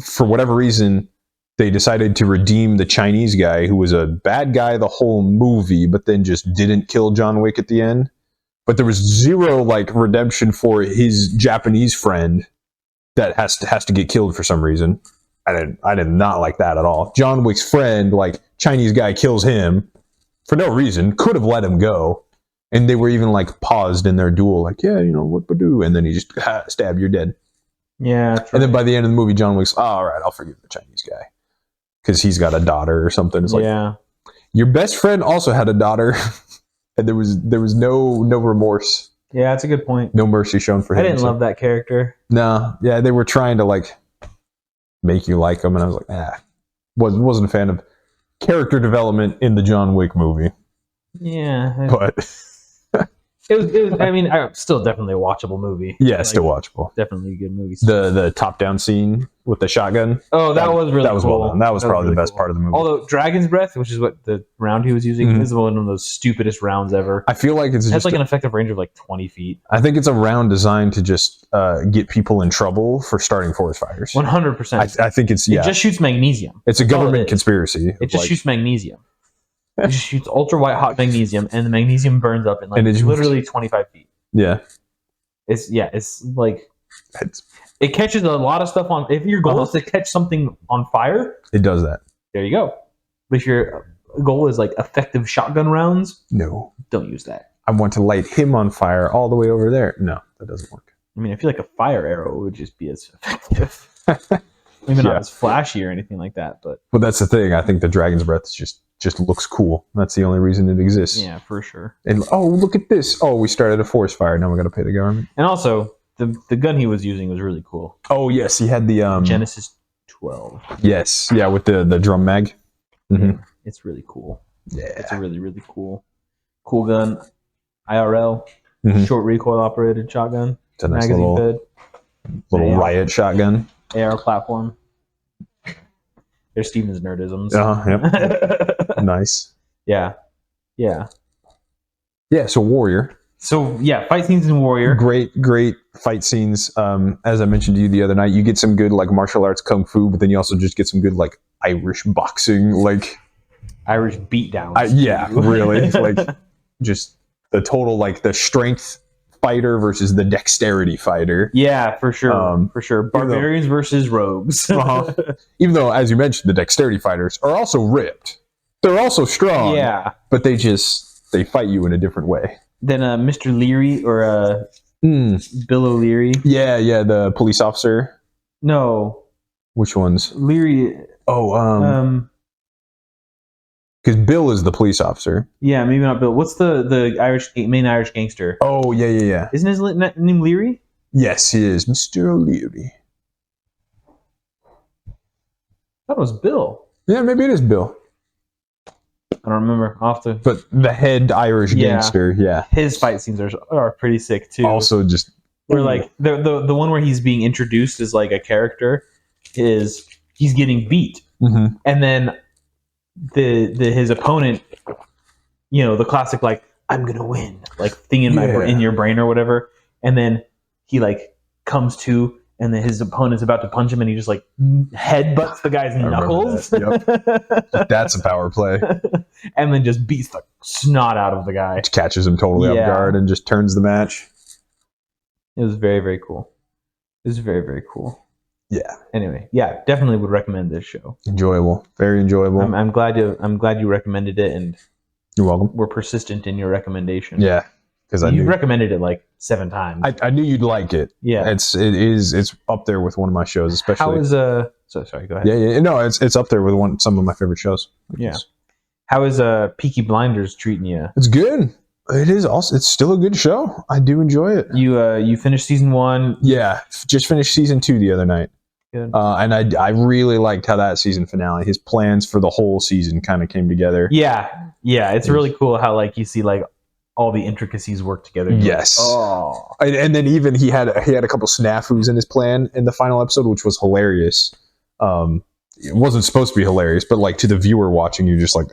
Speaker 2: For whatever reason, they decided to redeem the Chinese guy who was a bad guy the whole movie, but then just didn't kill John Wick at the end. But there was zero like redemption for his Japanese friend that has to get killed for some reason. I did not like that at all. John Wick's friend, like Chinese guy, kills him for no reason. Could have let him go, and they were even like paused in their duel, like, yeah, you know what to do, and then he just stabbed, you're dead.
Speaker 1: Yeah,
Speaker 2: and then by the end of the movie, John Wick's, all right, I'll forgive the Chinese guy because he's got a daughter or something. It's like, your best friend also had a daughter. And there was no remorse.
Speaker 1: Yeah, that's a good point.
Speaker 2: No mercy shown for him.
Speaker 1: I didn't love that character.
Speaker 2: No, yeah, they were trying to like make you like him, and I was like, wasn't a fan of character development in the John Wick movie.
Speaker 1: Yeah,
Speaker 2: but
Speaker 1: it was. I mean, still definitely a watchable movie.
Speaker 2: Yeah, still watchable.
Speaker 1: Definitely a good movie.
Speaker 2: The top down scene with the shotgun.
Speaker 1: Oh, that was really cool.
Speaker 2: Well done. That was probably the best part of the movie.
Speaker 1: Although Dragon's Breath, which is what the round he was using, is one of those stupidest rounds ever.
Speaker 2: I feel like it's
Speaker 1: just like an effective range of like 20 feet.
Speaker 2: I think it's a round designed to just get people in trouble for starting forest fires.
Speaker 1: 100%.
Speaker 2: I think it's
Speaker 1: It just shoots magnesium.
Speaker 2: It's a government conspiracy.
Speaker 1: It just shoots magnesium. It just shoots ultra white hot magnesium, and the magnesium burns up in like literally 25 feet.
Speaker 2: Yeah.
Speaker 1: It's like it catches a lot of stuff on. If your goal is to catch something on fire,
Speaker 2: it does that.
Speaker 1: There you go. But if your goal is like effective shotgun rounds,
Speaker 2: no,
Speaker 1: don't use that.
Speaker 2: I want to light him on fire all the way over there. No, that doesn't work.
Speaker 1: I mean, I feel like a fire arrow would just be as effective. Maybe not as flashy or anything like that, but
Speaker 2: that's the thing. I think the Dragon's Breath is just looks cool. That's the only reason it exists.
Speaker 1: Yeah, for sure.
Speaker 2: And look at this. Oh, we started a forest fire. Now we got to pay the government.
Speaker 1: And also, the gun he was using was really cool.
Speaker 2: Oh yes, he had the
Speaker 1: Genesis 12.
Speaker 2: Yes, yeah, with the drum mag. Mm-hmm.
Speaker 1: Yeah, it's really cool.
Speaker 2: Yeah,
Speaker 1: it's a really really cool gun. IRL, short recoil operated shotgun.
Speaker 2: It's a nice little riot shotgun.
Speaker 1: AR platform. There's Steven's nerdisms.
Speaker 2: Yep. Nice.
Speaker 1: Yeah.
Speaker 2: So Warrior.
Speaker 1: So yeah, fight scenes in Warrior.
Speaker 2: Great fight scenes. As I mentioned to you the other night, you get some good like martial arts kung fu, but then you also just get some good like Irish boxing, like
Speaker 1: Irish beatdowns.
Speaker 2: Really. Like just the total like the strength fighter versus the dexterity fighter.
Speaker 1: Yeah, for sure. For sure. Barbarians versus rogues.
Speaker 2: Even though, as you mentioned, the dexterity fighters are also ripped. They're also strong.
Speaker 1: Yeah.
Speaker 2: But they fight you in a different way.
Speaker 1: Then Mr. Leary or Bill O'Leary.
Speaker 2: Yeah, the police officer.
Speaker 1: No.
Speaker 2: Which ones?
Speaker 1: Leary.
Speaker 2: Oh, because Bill is the police officer.
Speaker 1: Yeah, maybe not Bill. What's the main Irish gangster?
Speaker 2: Oh, yeah.
Speaker 1: Isn't his name Leary?
Speaker 2: Yes, he is. Mr. O'Leary.
Speaker 1: I thought it was Bill.
Speaker 2: Yeah, maybe it is Bill.
Speaker 1: I don't remember.
Speaker 2: But the head Irish gangster,
Speaker 1: his fight scenes are pretty sick too.
Speaker 2: Also, just
Speaker 1: where like the one where he's being introduced as like a character is he's getting beat, and then his opponent, the classic like I'm gonna win like thing in your brain or whatever, and then he like comes to. And then his opponent's about to punch him, and he just like headbutts the guy's knuckles.
Speaker 2: That. Yep. That's a power play.
Speaker 1: And then just beats the snot out of the guy.
Speaker 2: Which catches him totally off guard and just turns the match.
Speaker 1: It was very, very cool. It was very, very cool.
Speaker 2: Yeah.
Speaker 1: Anyway, definitely would recommend this show.
Speaker 2: Enjoyable, very enjoyable.
Speaker 1: I'm glad you recommended it, and
Speaker 2: you're welcome.
Speaker 1: We're persistent in your recommendation.
Speaker 2: Yeah. Because
Speaker 1: you recommended it like 7 times.
Speaker 2: I knew you'd like it.
Speaker 1: Yeah,
Speaker 2: it's up there with one of my shows, especially.
Speaker 1: How is sorry, go ahead.
Speaker 2: Yeah. No, it's up there with some of my favorite shows.
Speaker 1: Yeah. How is Peaky Blinders treating you?
Speaker 2: It's good. It is also. It's still a good show. I do enjoy it.
Speaker 1: You finished season 1.
Speaker 2: Yeah, just finished season 2 the other night.
Speaker 1: Good.
Speaker 2: And I really liked how that season finale, his plans for the whole season kind of came together.
Speaker 1: Yeah, it's really cool how like you see like all the intricacies work together.
Speaker 2: Yes.
Speaker 1: Like, oh.
Speaker 2: And then even he had a couple snafus in his plan in the final episode, which was hilarious. It wasn't supposed to be hilarious, but like to the viewer watching, you're just like,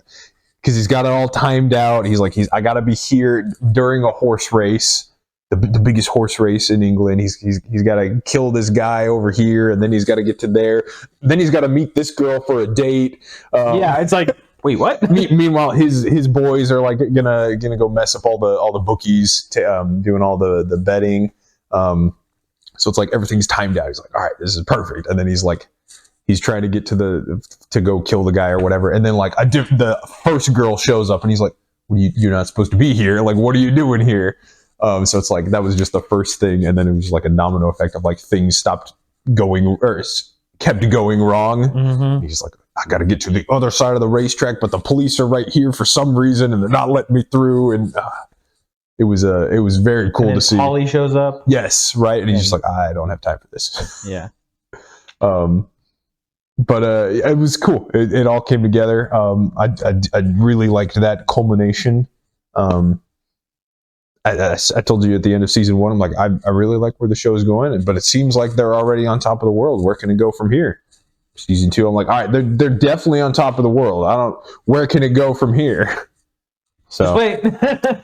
Speaker 2: because he's got it all timed out. He's like, I got to be here during a horse race, the biggest horse race in England. He's got to kill this guy over here, and then he's got to get to there. Then he's got to meet this girl for a date.
Speaker 1: It's like, wait, what?
Speaker 2: Meanwhile, his boys are like gonna go mess up all the bookies, doing all the betting. So it's like everything's timed out. He's like, all right, this is perfect. And then he's trying to get to go kill the guy or whatever. And then like the first girl shows up, and he's like, you're not supposed to be here. Like, what are you doing here? So it's like that was just the first thing, and then it was like a domino effect of like things stopped going or kept going wrong.
Speaker 1: Mm-hmm.
Speaker 2: He's like, I got to get to the other side of the racetrack, but the police are right here for some reason, and they're not letting me through. And it was very cool to see.
Speaker 1: Polly shows up.
Speaker 2: Yes, right, and he's just like, I don't have time for this.
Speaker 1: Yeah.
Speaker 2: But it was cool. It all came together. I really liked that culmination. I told you at the end of season 1, I'm like, I really like where the show is going, but it seems like they're already on top of the world. Where can it go from here? Season 2, I'm like, all right, they're definitely on top of the world. Where can it go from here? So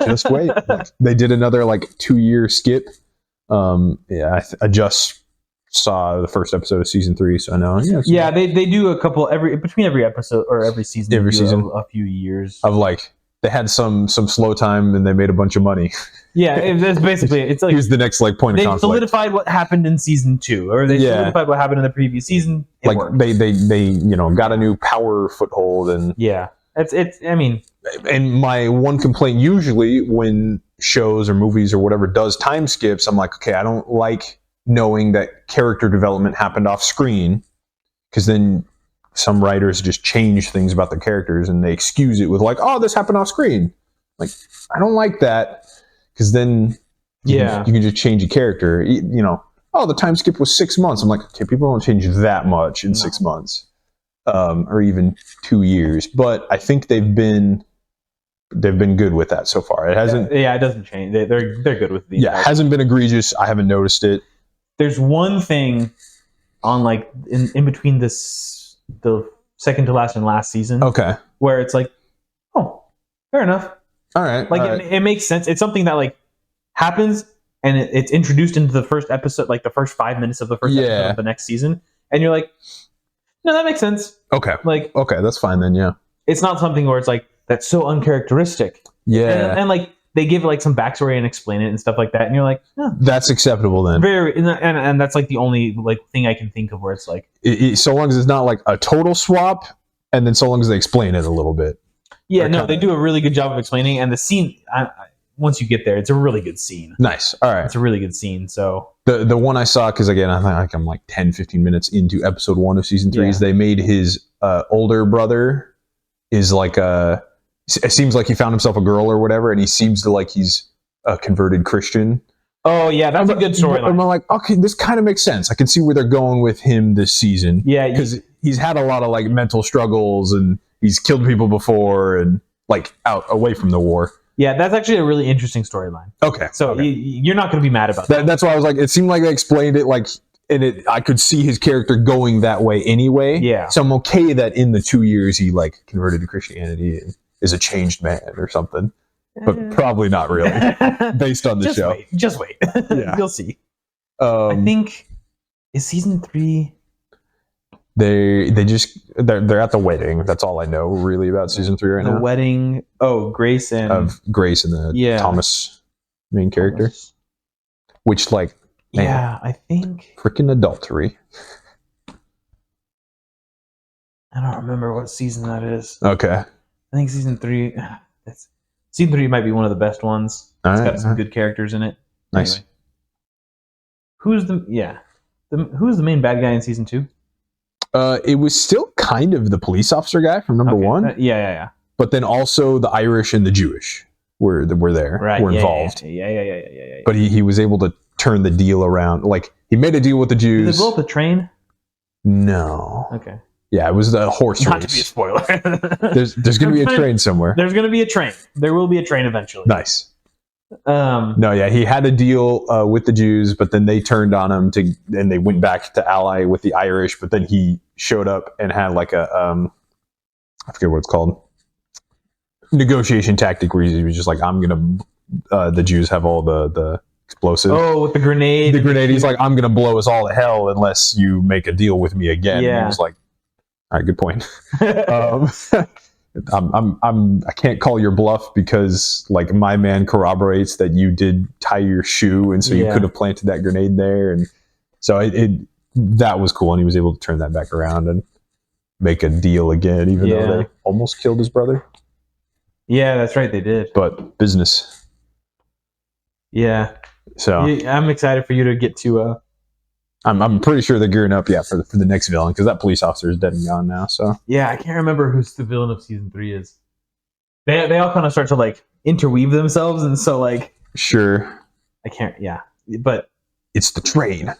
Speaker 2: just wait. They did another like 2-year skip. I just saw the first episode of season 3, so I know.
Speaker 1: Yeah, they do a couple between every episode or every season. A few years
Speaker 2: of like. They had some slow time, and they made a bunch of money.
Speaker 1: Yeah, that's basically it's like
Speaker 2: here's the next like point of conflict.
Speaker 1: They solidified what happened in season 2, or they solidified what happened in the previous season.
Speaker 2: Like they got a new power foothold, and
Speaker 1: it's. I mean,
Speaker 2: and my one complaint usually when shows or movies or whatever does time skips, I'm like, okay, I don't like knowing that character development happened off screen, because then some writers just change things about their characters and they excuse it with like, oh, this happened off screen. Like, I don't like that, because then you can just change a character. Oh, the time skip was 6 months. I'm like, okay, people don't change that much in 6 months, or even 2 years. But I think they've been good with that so far. It hasn't.
Speaker 1: Yeah, it doesn't change. They're good with these.
Speaker 2: Yeah, it hasn't been egregious. I haven't noticed it.
Speaker 1: There's one thing on like in between the second to last and last season.
Speaker 2: Okay.
Speaker 1: Where it's like, oh, fair enough.
Speaker 2: All right.
Speaker 1: Like it makes sense. It's something that like happens, and it's introduced into the first episode, like the first 5 minutes of the first episode of the next season, and you're like, no, that makes sense.
Speaker 2: Okay.
Speaker 1: Like,
Speaker 2: okay, that's fine then. Yeah.
Speaker 1: It's not something where it's like that's so uncharacteristic.
Speaker 2: Yeah.
Speaker 1: And like they give like some backstory and explain it and stuff like that, and you're like,
Speaker 2: that's acceptable then.
Speaker 1: Very, and that's like the only like thing I can think of where it's like,
Speaker 2: so long as it's not like a total swap, and then so long as they explain it a little bit.
Speaker 1: Yeah, no, they do a really good job of explaining, and the scene. Once you get there, it's a really good scene.
Speaker 2: Nice. All right,
Speaker 1: it's a really good scene. So
Speaker 2: the one I saw, because again, I think I'm like 10-15 minutes into episode 1 of season 3, is they made his older brother is like it seems like he found himself a girl or whatever, and he seems to like he's a converted Christian.
Speaker 1: Oh yeah, that's a good storyline.
Speaker 2: I'm like, okay, this kind of makes sense. I can see where they're going with him this season.
Speaker 1: Yeah,
Speaker 2: because he's had a lot of like mental struggles, and he's killed people before, and like away from the war.
Speaker 1: Yeah, that's actually a really interesting storyline.
Speaker 2: Okay,
Speaker 1: so you're not going to be mad about that.
Speaker 2: That's why I was like, it seemed like they explained it like, and I could see his character going that way anyway.
Speaker 1: Yeah,
Speaker 2: so I'm okay that in the 2 years he like converted to Christianity and is a changed man or something. But probably not really, based on the show.
Speaker 1: Just wait.
Speaker 2: Yeah.
Speaker 1: You'll see. I think is season 3.
Speaker 2: They're at the wedding. That's all I know really about season 3 right now.
Speaker 1: The wedding. Oh, Grace and
Speaker 2: the Thomas main character, which like
Speaker 1: I think
Speaker 2: freaking adultery.
Speaker 1: I don't remember what season that is.
Speaker 2: Okay.
Speaker 1: I think season 3. Season 3 might be one of the best ones. It's got some good characters in it.
Speaker 2: Nice.
Speaker 1: Anyway. Who's the main bad guy in season 2?
Speaker 2: It was still kind of the police officer guy from number 1.
Speaker 1: Yeah.
Speaker 2: But then also the Irish and the Jewish were there.
Speaker 1: Right.
Speaker 2: Were involved.
Speaker 1: Yeah.
Speaker 2: But he was able to turn the deal around. Like he made a deal with the Jews.
Speaker 1: Did they blow up the train?
Speaker 2: No.
Speaker 1: Okay.
Speaker 2: Yeah, it was the horse
Speaker 1: Not
Speaker 2: race.
Speaker 1: to be a spoiler.
Speaker 2: There's going to be a train somewhere.
Speaker 1: There's going to be a train. There will be a train eventually.
Speaker 2: Nice.
Speaker 1: No,
Speaker 2: yeah, he had a deal with the Jews, but then they turned on him and they went back to ally with the Irish. But then he showed up and had like a I forget what it's called, negotiation tactic where he was just like, I'm gonna the Jews have all the explosive.
Speaker 1: Oh, with the grenade.
Speaker 2: The grenade. He's like, I'm gonna blow us all to hell unless you make a deal with me again.
Speaker 1: Yeah.
Speaker 2: And he was like, all right, good point. I can't call your bluff because like my man corroborates that you did tie your shoe, and so you could have planted that grenade there, and so that was cool, and he was able to turn that back around and make a deal again, even though they almost killed his brother.
Speaker 1: Yeah, that's right, they did.
Speaker 2: But business.
Speaker 1: Yeah.
Speaker 2: So
Speaker 1: I'm excited for you to get to.
Speaker 2: I'm pretty sure they're gearing up, for the next villain, because that police officer is dead and gone now. So
Speaker 1: yeah, I can't remember who the villain of season 3 is. They all kind of start to like interweave themselves, and so like
Speaker 2: sure,
Speaker 1: I can't. Yeah, but
Speaker 2: it's the train.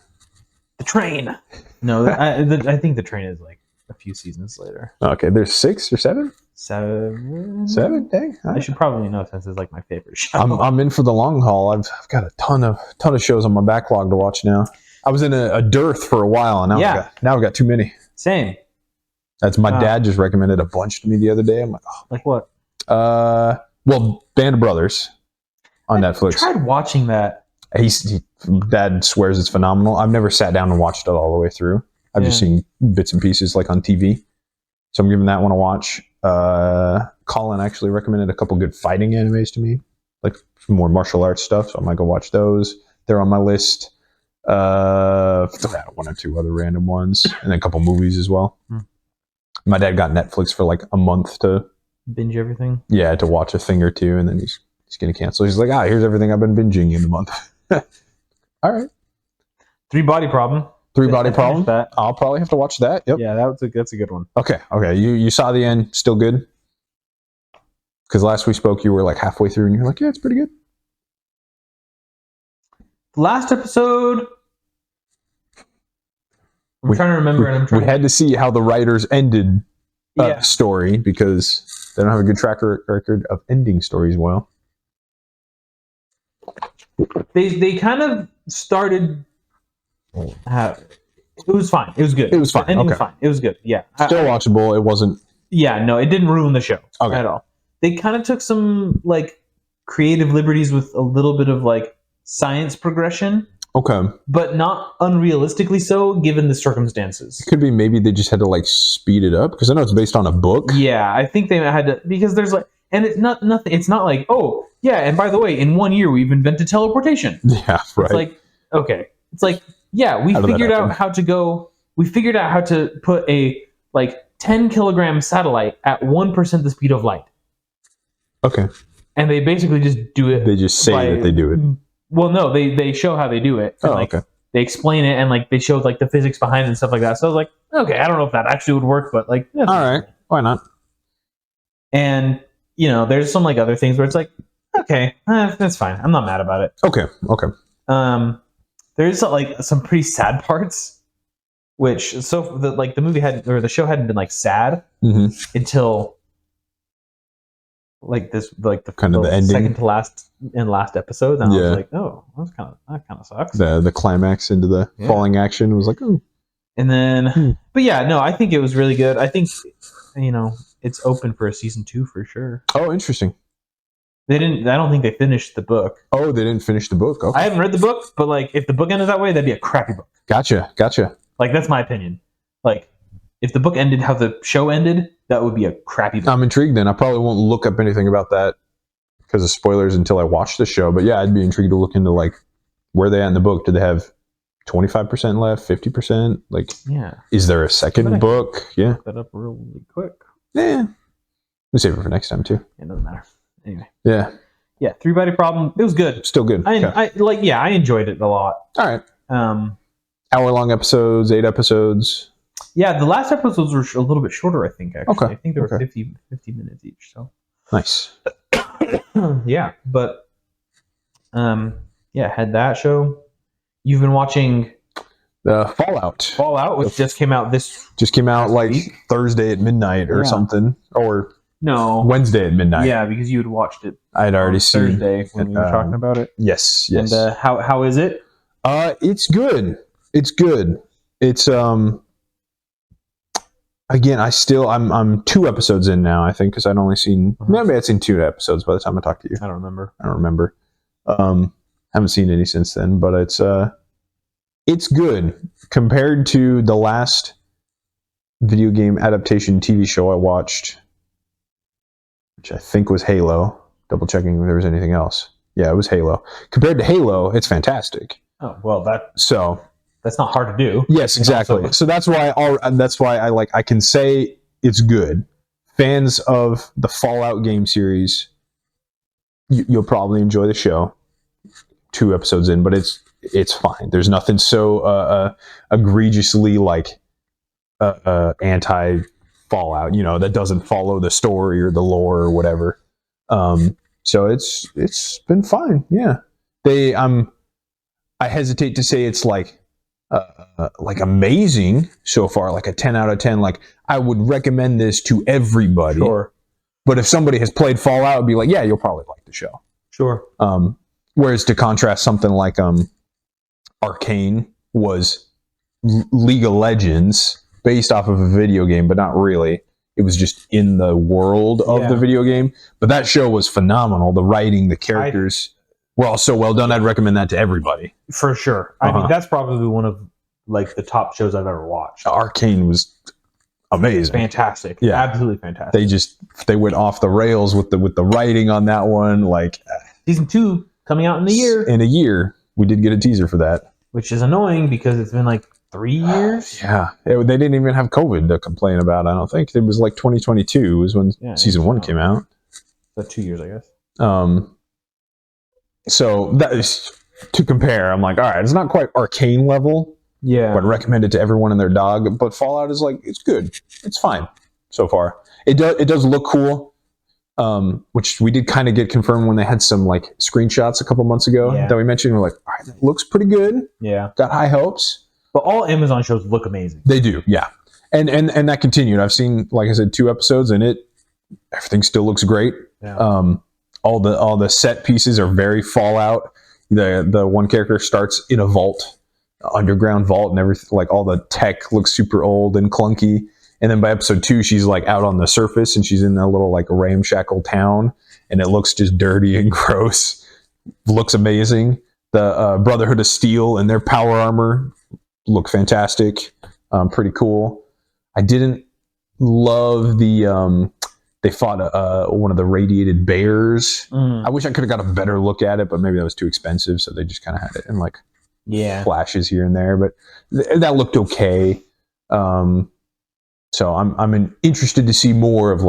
Speaker 1: The train. No, I think the train is like a few seasons later.
Speaker 2: Okay, there's 6 or 7.
Speaker 1: 7.
Speaker 2: 7. Dang,
Speaker 1: I should probably know since it's like my favorite show.
Speaker 2: I'm in for the long haul. I've got a ton of shows on my backlog to watch now. I was in a dearth for a while, and now I've got too many.
Speaker 1: Same.
Speaker 2: That's my dad just recommended a bunch to me the other day. I'm like, oh,
Speaker 1: like what?
Speaker 2: Well, Band of Brothers on Netflix.
Speaker 1: I tried watching that.
Speaker 2: Dad swears it's phenomenal. I've never sat down and watched it all the way through. I've just seen bits and pieces like on TV. So I'm giving that one a watch. Colin actually recommended a couple good fighting animes to me, like some more martial arts stuff. So I might go watch those. They're on my list. 1 or 2 other random ones, and then a couple movies as well. My dad got Netflix for like a month to
Speaker 1: binge everything.
Speaker 2: Yeah, to watch a thing or two, and then he's going to cancel. He's like, here's everything I've been binging in the month. All right.
Speaker 1: 3 Body Problem.
Speaker 2: 3 Body Problem. That. I'll probably have to watch that. Yep.
Speaker 1: Yeah, that's a good one.
Speaker 2: Okay. You saw the end. Still good? Because last we spoke, you were like halfway through, and you're like, yeah, it's pretty good.
Speaker 1: Last episode, I'm trying to remember.
Speaker 2: We had to see how the writers ended story, because they don't have a good track record of ending stories well.
Speaker 1: They kind of started. It was fine. It was good.
Speaker 2: It was fine.
Speaker 1: The ending was fine. It was good. Yeah.
Speaker 2: Still watchable. It wasn't.
Speaker 1: Yeah, no, it didn't ruin the show at all. They kind of took some like creative liberties with a little bit of like science progression.
Speaker 2: Okay.
Speaker 1: But not unrealistically so, given the circumstances.
Speaker 2: It could be maybe they just had to like speed it up, because I know it's based on a book.
Speaker 1: Yeah, I think they had to, because there's like, and it's not nothing. It's not like, oh yeah, and by the way, in 1 year we've invented teleportation.
Speaker 2: Yeah, right.
Speaker 1: It's like, okay, it's like, yeah, we figured out how to go. We figured out how to put a like 10 kilogram satellite at 1% the speed of light.
Speaker 2: Okay.
Speaker 1: And they basically just do it.
Speaker 2: They just say that they do it.
Speaker 1: Well, no, they show how they do it. And, okay. They explain it, and like they show like the physics behind it and stuff like that. So I was like, okay, I don't know if that actually would work, but like,
Speaker 2: all right, why not?
Speaker 1: And there's some like other things where it's like, okay, that's fine. I'm not mad about it.
Speaker 2: Okay.
Speaker 1: There's like some pretty sad parts, which the movie hadn't, or the show hadn't been like sad until like this, like the ending, second to last episode. And I was like, oh, that kind of sucks.
Speaker 2: The climax into the falling action was like, oh.
Speaker 1: And then, but yeah, no, I think it was really good. I think, it's open for a season 2 for sure.
Speaker 2: Oh, interesting.
Speaker 1: I don't think they finished the book.
Speaker 2: Oh, they didn't finish the book. Okay.
Speaker 1: I haven't read the book, but like, if the book ended that way, that'd be a crappy book.
Speaker 2: Gotcha.
Speaker 1: Like, that's my opinion. Like, if the book ended how the show ended, that would be a crappy book.
Speaker 2: I'm intrigued then. I probably won't look up anything about that because of spoilers until I watch the show. But yeah, I'd be intrigued to look into like where they at in the book. Do they have 25% left, 50%? Like, is there a second book? Yeah.
Speaker 1: Look that up really quick.
Speaker 2: Yeah. We'll save it for next time too.
Speaker 1: It doesn't matter. Anyway.
Speaker 2: Yeah.
Speaker 1: 3 Body Problem. It was good.
Speaker 2: Still good.
Speaker 1: I enjoyed it a lot.
Speaker 2: All right. Hour-long episodes, 8 episodes.
Speaker 1: Yeah, the last episodes were a little bit shorter, I think, actually.
Speaker 2: Okay.
Speaker 1: I think they were 50 minutes each. So
Speaker 2: nice.
Speaker 1: Yeah, but had that show. You've been watching
Speaker 2: Fallout.
Speaker 1: Fallout, which just came out
Speaker 2: like
Speaker 1: week.
Speaker 2: Thursday at midnight or something, or
Speaker 1: no,
Speaker 2: Wednesday at midnight.
Speaker 1: Yeah, because you had watched it.
Speaker 2: I'd already seen
Speaker 1: Thursday when we were talking about it.
Speaker 2: Yes.
Speaker 1: And how is it?
Speaker 2: It's good. It's good. It's again, I'm 2 episodes in now, I think, because I'd only seen maybe I'd seen 2 episodes by the time I talked to you.
Speaker 1: I don't remember.
Speaker 2: Haven't seen any since then, but it's good compared to the last video game adaptation TV show I watched, which I think was Halo. Double checking if there was anything else. Yeah, it was Halo. Compared to Halo, it's fantastic.
Speaker 1: Oh well, that's not hard to do.
Speaker 2: Yes, exactly. So that's why I can say it's good. Fans of the Fallout game series, you'll probably enjoy the show. 2 episodes in, but it's fine. There's nothing so egregiously like anti Fallout, that doesn't follow the story or the lore or whatever. So it's been fine. Yeah, I hesitate to say it's like amazing so far, like a 10 out of 10. Like I would recommend this to everybody.
Speaker 1: Sure.
Speaker 2: But if somebody has played Fallout, it'd be like, yeah, you'll probably like the show.
Speaker 1: Sure.
Speaker 2: Whereas to contrast something like Arcane was League of Legends based off of a video game, but not really. It was just in the world of the video game. But that show was phenomenal. The writing, the characters were all so well done. I'd recommend that to everybody.
Speaker 1: For sure. I mean, that's probably one of like the top shows I've ever watched.
Speaker 2: Arcane was amazing.
Speaker 1: Fantastic. Yeah. Absolutely fantastic.
Speaker 2: They went off the rails with the writing on that one. Like
Speaker 1: season 2 coming out in a year.
Speaker 2: In a year. We did get a teaser for that.
Speaker 1: Which is annoying because it's been like 3 years.
Speaker 2: Yeah. They didn't even have COVID to complain about, I don't think. It was like 2022 was when season 1 came out.
Speaker 1: So 2 years, I guess.
Speaker 2: So that is to compare. I'm like, all right, it's not quite Arcane level.
Speaker 1: Yeah.
Speaker 2: But recommend it to everyone and their dog. But Fallout is like, it's good. It's fine so far. It does look cool. Which we did kind of get confirmed when they had some like screenshots a couple months ago that we mentioned. We're like, all right, that looks pretty good.
Speaker 1: Yeah.
Speaker 2: Got high hopes.
Speaker 1: But all Amazon shows look amazing.
Speaker 2: They do, yeah. And that continued. I've seen, like I said, 2 episodes, and everything still looks great.
Speaker 1: Yeah.
Speaker 2: All the set pieces are very Fallout. The one character starts in a vault, underground vault, and everything. Like all the tech looks super old and clunky. And then by episode 2, she's like out on the surface, and she's in a little like ramshackle town, and it looks just dirty and gross. Looks amazing. The Brotherhood of Steel and their power armor look fantastic. Pretty cool. I didn't love they fought one of the radiated bears. I wish I could have got a better look at it, but maybe that was too expensive, so they just kind of had it in like flashes here and there. But that looked okay. So I'm interested to see more of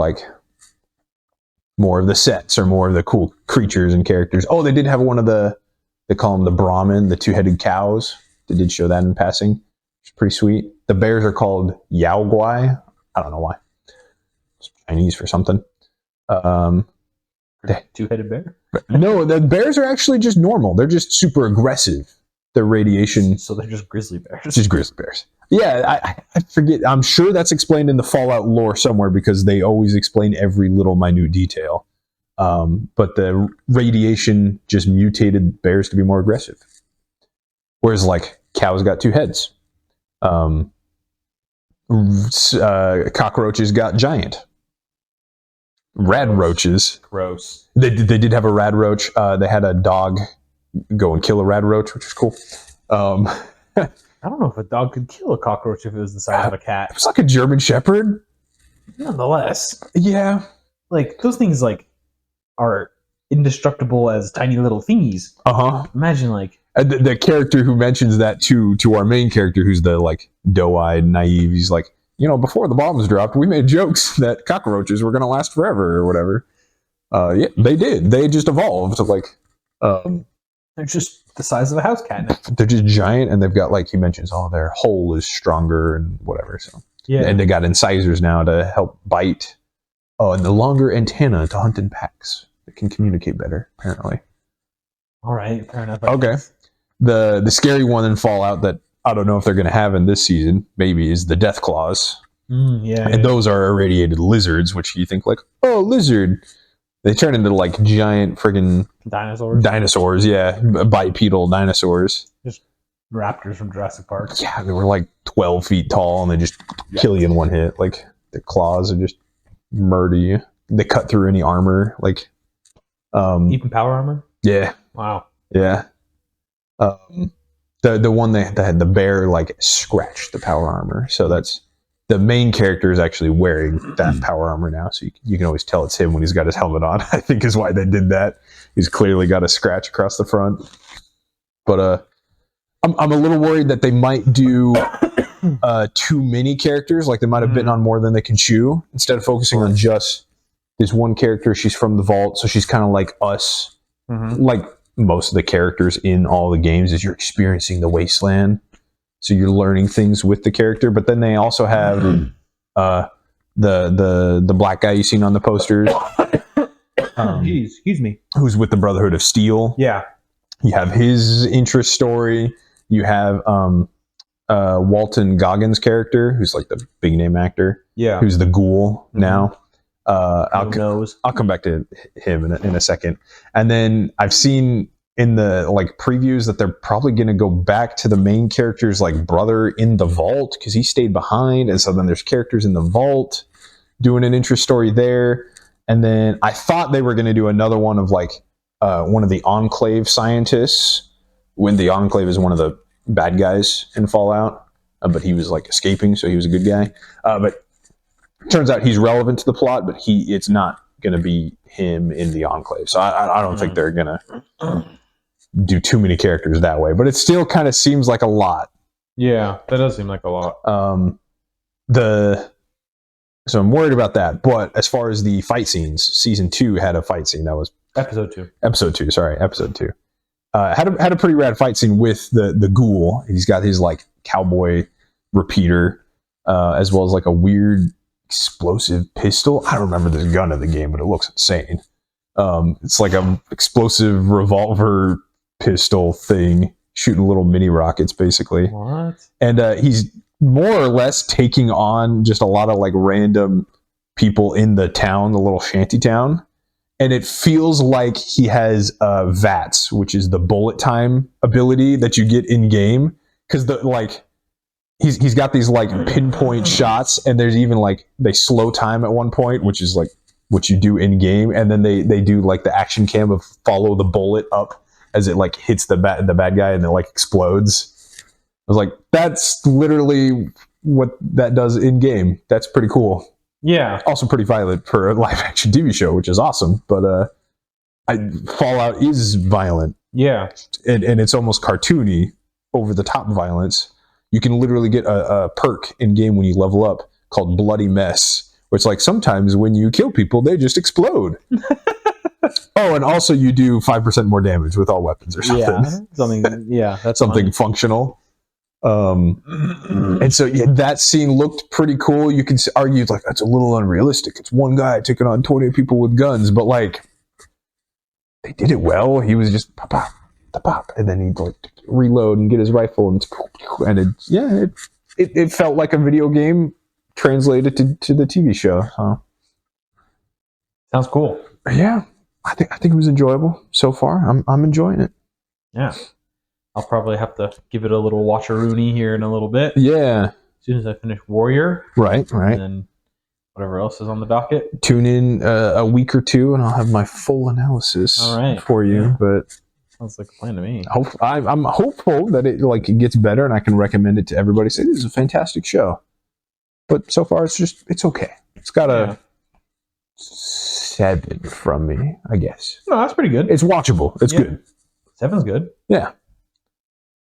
Speaker 2: the sets or more of the cool creatures and characters. Oh, they did have one of they call them the Brahmin, the 2-headed cows. They did show that in passing. It's pretty sweet. The bears are called Yao Guai. I don't know why. It's Chinese for something.
Speaker 1: 2-headed bear?
Speaker 2: No, the bears are actually just normal. They're just super aggressive. Their radiation.
Speaker 1: So they're just grizzly bears.
Speaker 2: Just grizzly bears. Yeah, I forget. I'm sure that's explained in the Fallout lore somewhere because they always explain every little minute detail. But the radiation just mutated bears to be more aggressive. Whereas, like, cows got 2 heads. Cockroaches got giant. Rad roaches.
Speaker 1: Gross.
Speaker 2: They did have a rad roach. They had a dog go and kill a rad roach, which was cool.
Speaker 1: I don't know if a dog could kill a cockroach if it was the size of a cat.
Speaker 2: It was like a German Shepherd.
Speaker 1: Nonetheless.
Speaker 2: Yeah.
Speaker 1: Like, those things, like, are indestructible as tiny little thingies.
Speaker 2: Uh-huh.
Speaker 1: Imagine, like...
Speaker 2: The character who mentions that to our main character, who's the, like, doe-eyed, naive, he's like, before the bombs dropped, we made jokes that cockroaches were going to last forever or whatever. Yeah, they did. They just evolved. Like,
Speaker 1: they're just the size of a house cat now.
Speaker 2: They're just giant, and they've got, like, he mentions, their hole is stronger and whatever. So
Speaker 1: yeah,
Speaker 2: and they got incisors now to help bite. Oh, and the longer antenna to hunt in packs. It can communicate better, apparently.
Speaker 1: All right, fair enough.
Speaker 2: Okay. The scary one in Fallout that I don't know if they're going to have in this season, maybe, is the Death Claws.
Speaker 1: And
Speaker 2: those are irradiated lizards, which you think like, oh, lizard. They turn into like giant friggin' dinosaurs, yeah, bipedal dinosaurs.
Speaker 1: Just raptors from Jurassic Park.
Speaker 2: Yeah, they were like 12 feet tall, and they just kill you in one hit. Like their claws are just murder you. They cut through any armor. Like,
Speaker 1: even power armor.
Speaker 2: Yeah.
Speaker 1: Wow.
Speaker 2: Yeah. The one that had the bear like scratched the power armor, so that's. The main character is actually wearing that power armor now, so you can always tell it's him when he's got his helmet on. I think is why they did that. He's clearly got a scratch across the front. But I'm a little worried that they might do too many characters. Like they might have bitten on more than they can chew. Instead of focusing on just this one character, she's from the vault, so she's kind of like us. Like most of the characters in all the games, is you're experiencing the wasteland. So you're learning things with the character, but then they also have the black guy you've seen on the posters.
Speaker 1: Excuse me.
Speaker 2: Who's with the Brotherhood of Steel?
Speaker 1: Yeah.
Speaker 2: You have his interest story. You have Walton Goggins' character, who's like the big name actor.
Speaker 1: Yeah.
Speaker 2: Who's the ghoul now.
Speaker 1: I'll
Speaker 2: come back to him in a second. And then I've seen in the like previews that they're probably going to go back to the main character's like brother in the vault because he stayed behind, and so then there's characters in the vault doing an interest story there. And then I thought they were going to do another one of like one of the Enclave scientists, when the Enclave is one of the bad guys in Fallout, but he was like escaping, so he was a good guy. But turns out he's relevant to the plot, but it's not going to be him in the Enclave. So I don't think they're going to do too many characters that way, but it still kind of seems like a lot.
Speaker 1: Yeah, that does seem like a lot.
Speaker 2: So I'm worried about that. But as far as the fight scenes, season 2 had a fight scene that was
Speaker 1: episode 2.
Speaker 2: Episode 2. Had a pretty rad fight scene with the ghoul. He's got his like cowboy repeater, as well as like a weird explosive pistol. I don't remember the gun of the game, but it looks insane. It's like a explosive revolver pistol thing shooting little mini rockets basically.
Speaker 1: What?
Speaker 2: And he's more or less taking on just a lot of like random people in the town, the little shanty town. And it feels like he has VATS, which is the bullet time ability that you get in game. Because the like he's got these like pinpoint shots, and there's even like they slow time at one point, which is like what you do in game, and then they do like the action cam of follow the bullet up as it like hits the bad guy and it like explodes. I was like, that's literally what that does in game. That's pretty cool.
Speaker 1: Yeah.
Speaker 2: Also pretty violent for a live action TV show, which is awesome. But Fallout is violent.
Speaker 1: Yeah.
Speaker 2: And it's almost cartoony, over the top violence. You can literally get a perk in game when you level up called Bloody Mess, where it's like sometimes when you kill people, they just explode. Oh, and also you do 5% more damage with all weapons or something.
Speaker 1: Yeah, that's
Speaker 2: something functional. And so that scene looked pretty cool. You can argue like that's a little unrealistic. It's one guy taking on 20 people with guns, but like they did it well. He was just pop, and then he'd like reload and get his rifle, and it felt like a video game translated to the TV show. So.
Speaker 1: Sounds cool.
Speaker 2: Yeah, I think it was enjoyable so far. I'm enjoying it.
Speaker 1: Yeah, I'll probably have to give it a little watch-a-rooney here in a little bit.
Speaker 2: Yeah,
Speaker 1: as soon as I finish Warrior.
Speaker 2: Right.
Speaker 1: And then whatever else is on the docket.
Speaker 2: Tune in a week or two, and I'll have my full analysis for you. Yeah. But
Speaker 1: sounds like a plan to me.
Speaker 2: I'm hopeful that it gets better, and I can recommend it to everybody. Say this is a fantastic show. But so far, it's okay. It's got a 7 from me, I guess.
Speaker 1: No, that's pretty good.
Speaker 2: It's watchable. It's good.
Speaker 1: 7's good.
Speaker 2: Yeah.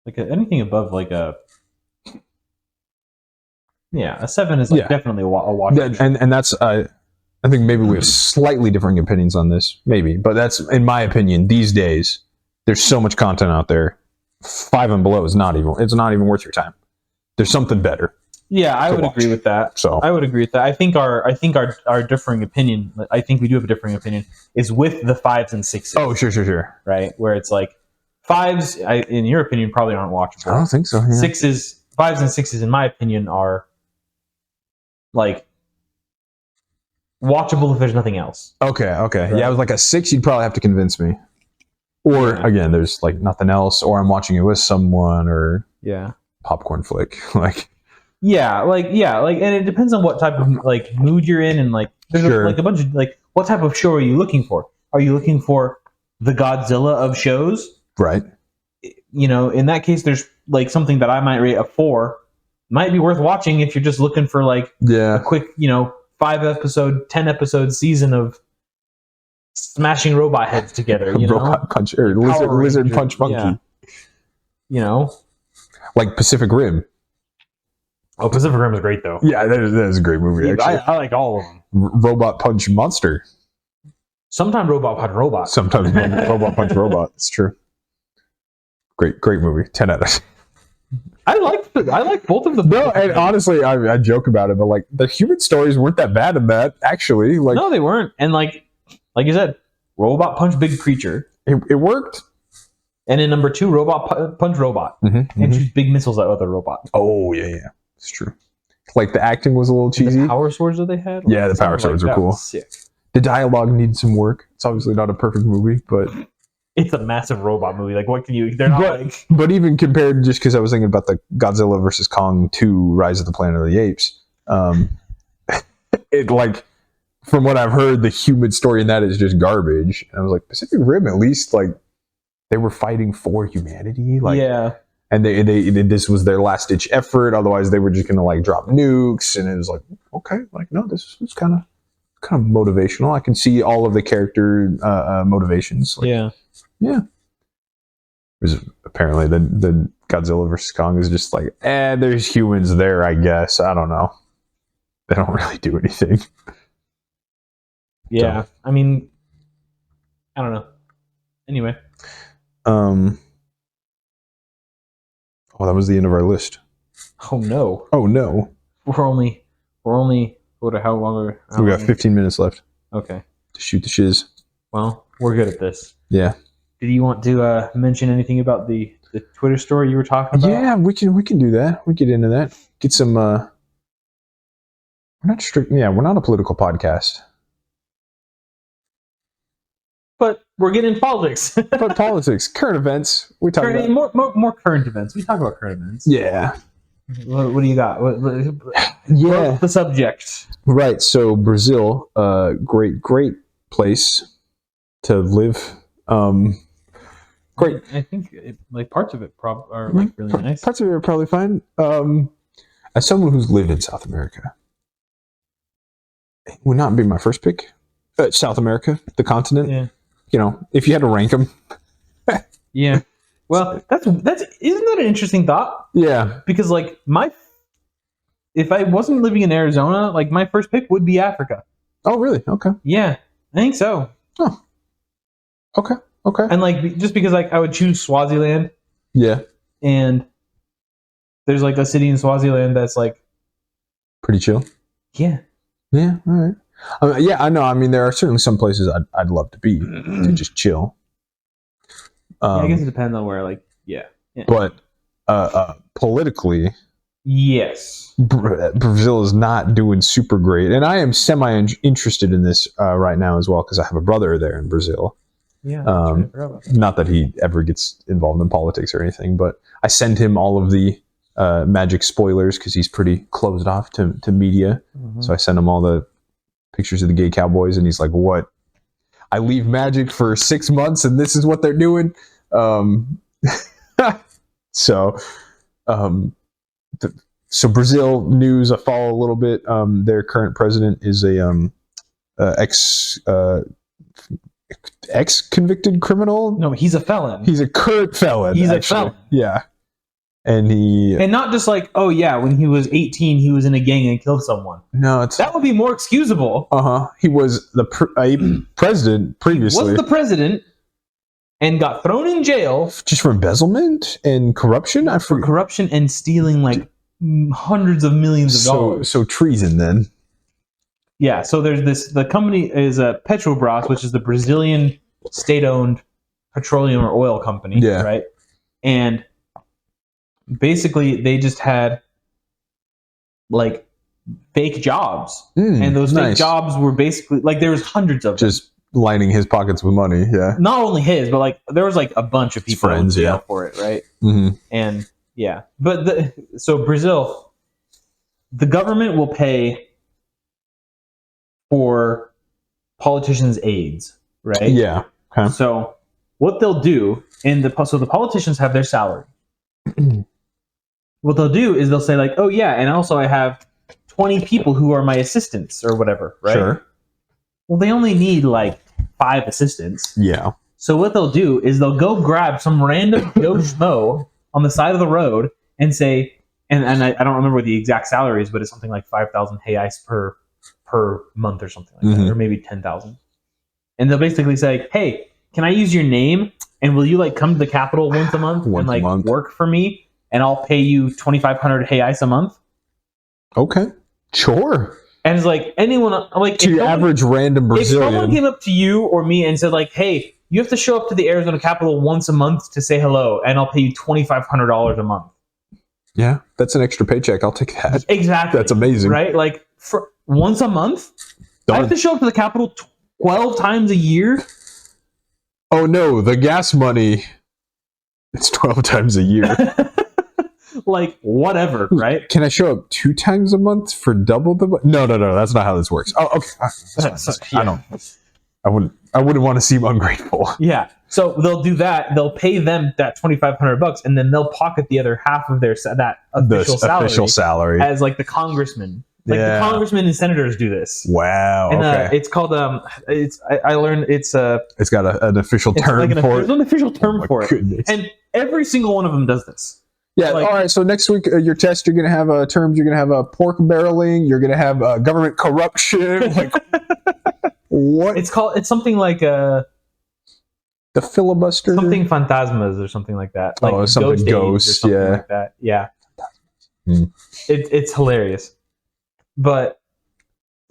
Speaker 1: Like anything above like a 7 is definitely a watch.
Speaker 2: And that's I think maybe we have slightly differing opinions on this, maybe, but that's in my opinion. These days, there's so much content out there. 5 and below is not even worth your time. There's something better.
Speaker 1: Yeah, I would agree with that.
Speaker 2: So
Speaker 1: I would agree with that. I think our differing opinion. I think we do have a differing opinion. Is with the 5s and 6s.
Speaker 2: Oh, sure.
Speaker 1: Right, where it's like 5s, in your opinion, probably aren't watchable.
Speaker 2: I don't think so. Yeah.
Speaker 1: 5s and 6s, in my opinion, are like watchable if there's nothing else.
Speaker 2: Okay.
Speaker 1: Right.
Speaker 2: Yeah, it was like a 6. You'd probably have to convince me. Or again, there's like nothing else, or I'm watching it with someone, or popcorn flick. Like
Speaker 1: and it depends on what type of like mood you're in, and like there's like a bunch of like what type of show are you looking for? Are you looking for the Godzilla of shows?
Speaker 2: Right.
Speaker 1: You know, in that case, there's like something that I might rate a 4. Might be worth watching if you're just looking for like a quick, 5-episode, 10-episode season of smashing robot heads together.
Speaker 2: Robot punch or lizard punch monkey.
Speaker 1: Yeah.
Speaker 2: Like Pacific Rim.
Speaker 1: Oh, Pacific Rim is great though.
Speaker 2: Yeah, that is a great movie. Actually,
Speaker 1: I like all of them.
Speaker 2: Robot punch monster.
Speaker 1: Sometimes robot punch robot.
Speaker 2: Sometimes robot punch robot. It's true. Great movie. 10 out of 10.
Speaker 1: I like both of them.
Speaker 2: No, and honestly, I joke about it, but like the human stories weren't that bad in that. Actually, like
Speaker 1: no, they weren't. And like you said, robot punch big creature.
Speaker 2: It worked.
Speaker 1: And in number 2, robot punch robot, and shoot big missiles at other robots.
Speaker 2: Oh yeah, it's true. Like the acting was a little cheesy.
Speaker 1: The power swords that they had. Like,
Speaker 2: yeah, the power swords are cool.
Speaker 1: Sick.
Speaker 2: The dialogue needs some work. It's obviously not a perfect movie, but
Speaker 1: it's a massive robot movie. Like, what can you? They're not
Speaker 2: but even compared, just because I was thinking about the Godzilla versus Kong 2: Rise of the Planet of the Apes, it like from what I've heard, the human story in that is just garbage. And I was like, Pacific Rim, at least like they were fighting for humanity, like and they this was their last ditch effort. Otherwise, they were just gonna like drop nukes, and it was like okay, like no, this was kind of motivational. I can see all of the character motivations. Like, yeah. Apparently, the Godzilla versus Kong is just like, there's humans there. I guess I don't know. They don't really do anything.
Speaker 1: Yeah, so. I mean, I don't know. Anyway,
Speaker 2: oh, that was the end of our list.
Speaker 1: Oh no! We're only. How long?
Speaker 2: We got 15 minutes left.
Speaker 1: Okay.
Speaker 2: To shoot the shiz.
Speaker 1: Well, we're good at this.
Speaker 2: Yeah.
Speaker 1: Did you want to mention anything about the Twitter story you were talking about?
Speaker 2: Yeah, we can do that. We get into that. Get some. We're not strict. Yeah, we're not a political podcast.
Speaker 1: But we're getting politics.
Speaker 2: But politics, current events. We talk about
Speaker 1: more current events. We talk about current events.
Speaker 2: Yeah.
Speaker 1: What do you got? What's the subject?
Speaker 2: Right. So Brazil, great place to live. Great.
Speaker 1: I think like parts of it are like really nice.
Speaker 2: Parts of it are probably fine. As someone who's lived in South America, it would not be my first pick. South America, the continent.
Speaker 1: Yeah.
Speaker 2: You know, if you had to rank them.
Speaker 1: Yeah. Well, that's isn't that an interesting thought?
Speaker 2: Yeah.
Speaker 1: Because like if I wasn't living in Arizona, like my first pick would be Africa.
Speaker 2: Oh, really? Okay.
Speaker 1: Yeah, I think so.
Speaker 2: Oh. Okay.
Speaker 1: And like just because like I would choose Swaziland.
Speaker 2: Yeah.
Speaker 1: And there's like a city in Swaziland that's like
Speaker 2: pretty chill.
Speaker 1: Yeah.
Speaker 2: Yeah. All right. Yeah, I know. I mean, there are certainly some places I'd love to be to just chill.
Speaker 1: I guess it depends on where. Like, yeah.
Speaker 2: But politically,
Speaker 1: yes,
Speaker 2: Brazil is not doing super great, and I am semi-interested in this right now as well because I have a brother there in Brazil.
Speaker 1: Yeah.
Speaker 2: Not that he ever gets involved in politics or anything, but I send him all of the Magic spoilers because he's pretty closed off to media. Mm-hmm. So I send him all the pictures of the gay cowboys, and he's like, "What? I leave Magic for 6 months, and this is what they're doing." So Brazil news. I follow a little bit. Their current president is a ex-convicted criminal.
Speaker 1: No, he's a felon.
Speaker 2: He's a current felon.
Speaker 1: He's a felon.
Speaker 2: Yeah. And
Speaker 1: not just like, oh yeah, when he was 18, he was in a gang and killed someone.
Speaker 2: No,
Speaker 1: that would be more excusable.
Speaker 2: He was the president previously.
Speaker 1: He was the president and got thrown in jail
Speaker 2: just for embezzlement and corruption.
Speaker 1: For corruption and stealing like hundreds of millions of dollars.
Speaker 2: So treason then.
Speaker 1: Yeah. So there's this. The company is Petrobras, which is the Brazilian state-owned petroleum or oil company, right? And basically, they just had like fake jobs, and those fake jobs were basically like there was hundreds of them.
Speaker 2: Just lining his pockets with money. Yeah,
Speaker 1: not only his, but like there was like a bunch of people in jail for it, right? And but so Brazil, the government will pay for politicians' aides, right?
Speaker 2: Yeah. Okay.
Speaker 1: So what they'll do so the politicians have their salary. What they'll do is they'll say like, oh yeah, and also I have 20 people who are my assistants or whatever, right?
Speaker 2: Sure.
Speaker 1: Well, they only need like 5 assistants.
Speaker 2: Yeah.
Speaker 1: So what they'll do is they'll go grab some random Joe Schmo on the side of the road and say, and I don't remember what the exact salary is, but it's something like 5,000 reais per month or something like that, or maybe 10,000. And they'll basically say, hey, can I use your name? And will you like come to the Capitol once a month and like work for me? And I'll pay you 2,500 reais a month.
Speaker 2: Okay, sure.
Speaker 1: And it's like anyone, like
Speaker 2: to your average random Brazilian.
Speaker 1: If someone came up to you or me and said like, "Hey, you have to show up to the Arizona Capitol once a month to say hello, and I'll pay you $2,500 a month."
Speaker 2: Yeah, that's an extra paycheck. I'll take that.
Speaker 1: Exactly.
Speaker 2: That's amazing,
Speaker 1: right? Like for once a month, I have to show up to the Capitol 12 times a year.
Speaker 2: Oh no, the gas money. It's 12 times a year.
Speaker 1: Like whatever, right?
Speaker 2: Can I show up 2 times a month for double the? No, that's not how this works. Oh, okay. I wouldn't want to seem ungrateful.
Speaker 1: Yeah. So they'll do that. They'll pay them that $2,500, and then they'll pocket the other half of their official salary as like the congressman. Like the congressmen and senators do this.
Speaker 2: Wow.
Speaker 1: And it's called I learned it's
Speaker 2: got an official term for it.
Speaker 1: There's an official term for it. And every single one of them does this.
Speaker 2: Yeah. Like, all right. So next week, your test, you're going to have terms. You're going to have pork barreling. You're going to have government corruption. Like what?
Speaker 1: It's something like
Speaker 2: the filibuster.
Speaker 1: Something phantasmas or something like that. Like
Speaker 2: something ghost.
Speaker 1: Or something like that. Yeah. It's hilarious. But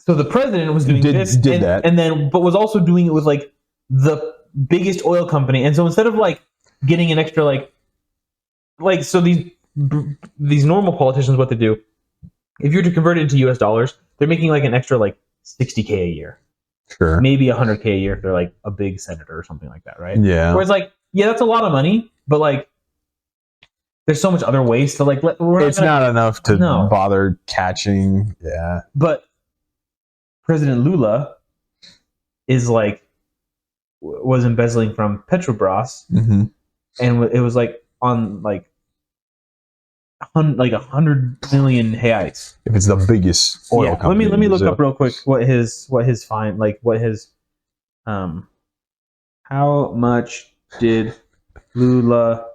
Speaker 1: so the president was doing this, and then but was also doing it with like the biggest oil company. And so instead of like getting an extra like so these normal politicians, what they do, if you're to convert it into US dollars, they're making like an extra like $60K a year.
Speaker 2: Sure.
Speaker 1: Maybe $100K a year if they're like a big senator or something like that, right?
Speaker 2: Yeah.
Speaker 1: Whereas like, yeah, that's a lot of money, but like there's so much other ways to like
Speaker 2: it's not enough to bother catching. Yeah.
Speaker 1: But President Lula is like was embezzling from Petrobras, and it was like on like 100 million reais.
Speaker 2: If it's the biggest oil company.
Speaker 1: Let me look up real quick what his fine, like what his how much did Lula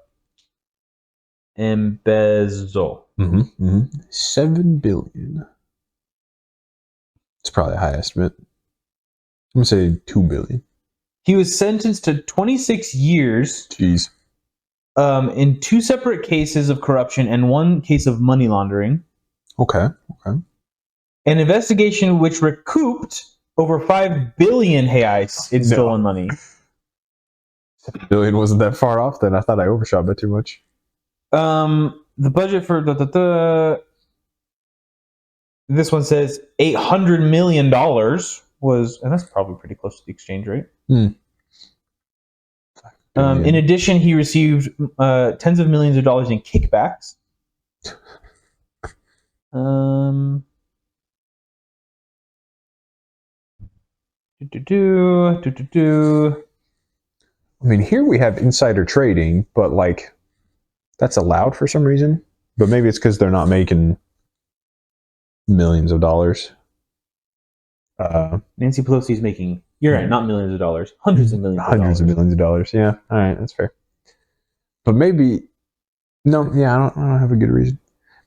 Speaker 1: embezzle?
Speaker 2: 7 billion. It's probably a high estimate. I'm gonna say 2 billion.
Speaker 1: He was sentenced to 26 years.
Speaker 2: Jeez.
Speaker 1: In 2 separate cases of corruption and 1 case of money laundering.
Speaker 2: Okay.
Speaker 1: An investigation which recouped over 5 billion reais in stolen money.
Speaker 2: 7 billion wasn't that far off then. I thought I overshot by too much.
Speaker 1: The budget for this one says $800 million was, and that's probably pretty close to the exchange rate. In addition, he received tens of millions of dollars in kickbacks.
Speaker 2: I mean, here we have insider trading, but like that's allowed for some reason. But maybe it's because they're not making millions of dollars.
Speaker 1: Nancy Pelosi's making, you're right, not millions of dollars, hundreds of millions of dollars.
Speaker 2: Hundreds of millions of dollars, yeah. All right, that's fair. But maybe, I don't have a good reason.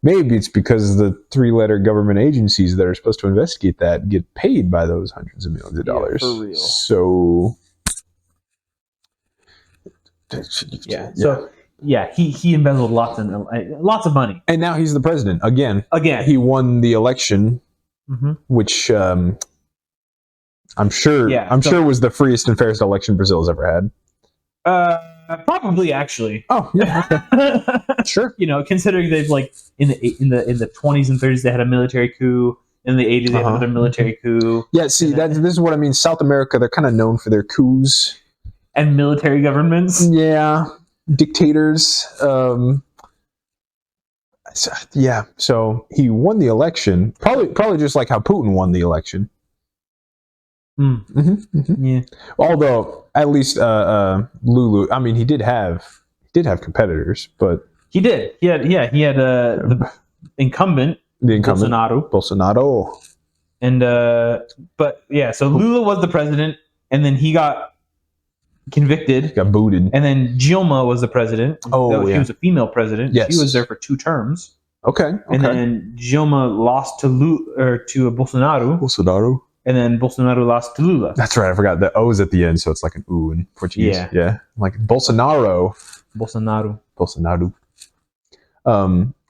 Speaker 2: Maybe it's because the 3-letter government agencies that are supposed to investigate that get paid by those hundreds of millions of dollars.
Speaker 1: For real.
Speaker 2: So,
Speaker 1: he embezzled lots of money.
Speaker 2: And now he's the president again. He won the election, which I'm sure was the freest and fairest election Brazil's ever had.
Speaker 1: Probably actually.
Speaker 2: Oh, yeah. Sure.
Speaker 1: You know, considering they've like in the 20s and 30s they had a military coup. In the 80s they had another military coup.
Speaker 2: Yeah, see, this is what I mean. South America, they're kind of known for their coups
Speaker 1: and military governments.
Speaker 2: Yeah, dictators. So he won the election. Probably just like how Putin won the election.
Speaker 1: Yeah.
Speaker 2: Although at least Lulu, I mean, he did have competitors, but
Speaker 1: he did. He had the incumbent,
Speaker 2: Bolsonaro,
Speaker 1: and but yeah. So Lula was the president, and then he got convicted,
Speaker 2: got booted,
Speaker 1: and then Dilma was the president. She was a female president.
Speaker 2: Yes.
Speaker 1: She was there for 2 terms.
Speaker 2: Okay.
Speaker 1: And then Dilma lost to Bolsonaro. And then Bolsonaro lost to Lula.
Speaker 2: That's right. I forgot the O's at the end, so it's like an U in Portuguese. Yeah. Like Bolsonaro.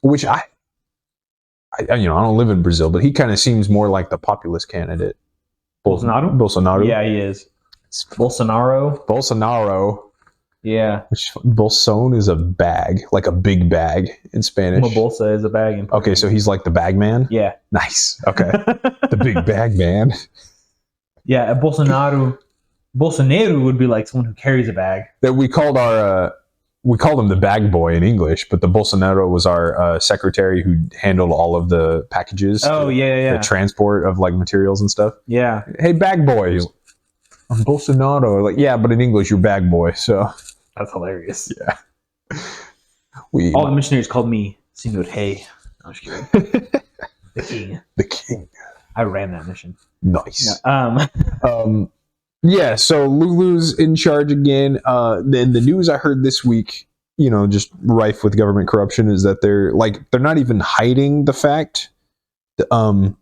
Speaker 2: Which I don't live in Brazil, but he kind of seems more like the populist candidate. Bolsonaro.
Speaker 1: Yeah, he is. Bolsonaro. Yeah.
Speaker 2: Which bolson is a bag, like a big bag in Spanish.
Speaker 1: Uma bolsa is a bag in Portuguese.
Speaker 2: Okay, so he's like the bag man?
Speaker 1: Yeah.
Speaker 2: Nice. Okay. The big bag man.
Speaker 1: Yeah, Bolsonaro would be like someone who carries a bag.
Speaker 2: That we called him the bag boy in English, but the Bolsonaro was our secretary who handled all of the packages. The transport of like materials and stuff.
Speaker 1: Yeah.
Speaker 2: Hey, bag boy. He's like, I'm Bolsonaro. Like, yeah, but in English you're bag boy, so
Speaker 1: that's hilarious.
Speaker 2: Yeah.
Speaker 1: All the missionaries called me Senor Hey. I'm just kidding. The king.
Speaker 2: The king.
Speaker 1: I ran that mission.
Speaker 2: Nice.
Speaker 1: Yeah.
Speaker 2: So Lulu's in charge again. Then the news I heard this week, just rife with government corruption, is that they're not even hiding the fact that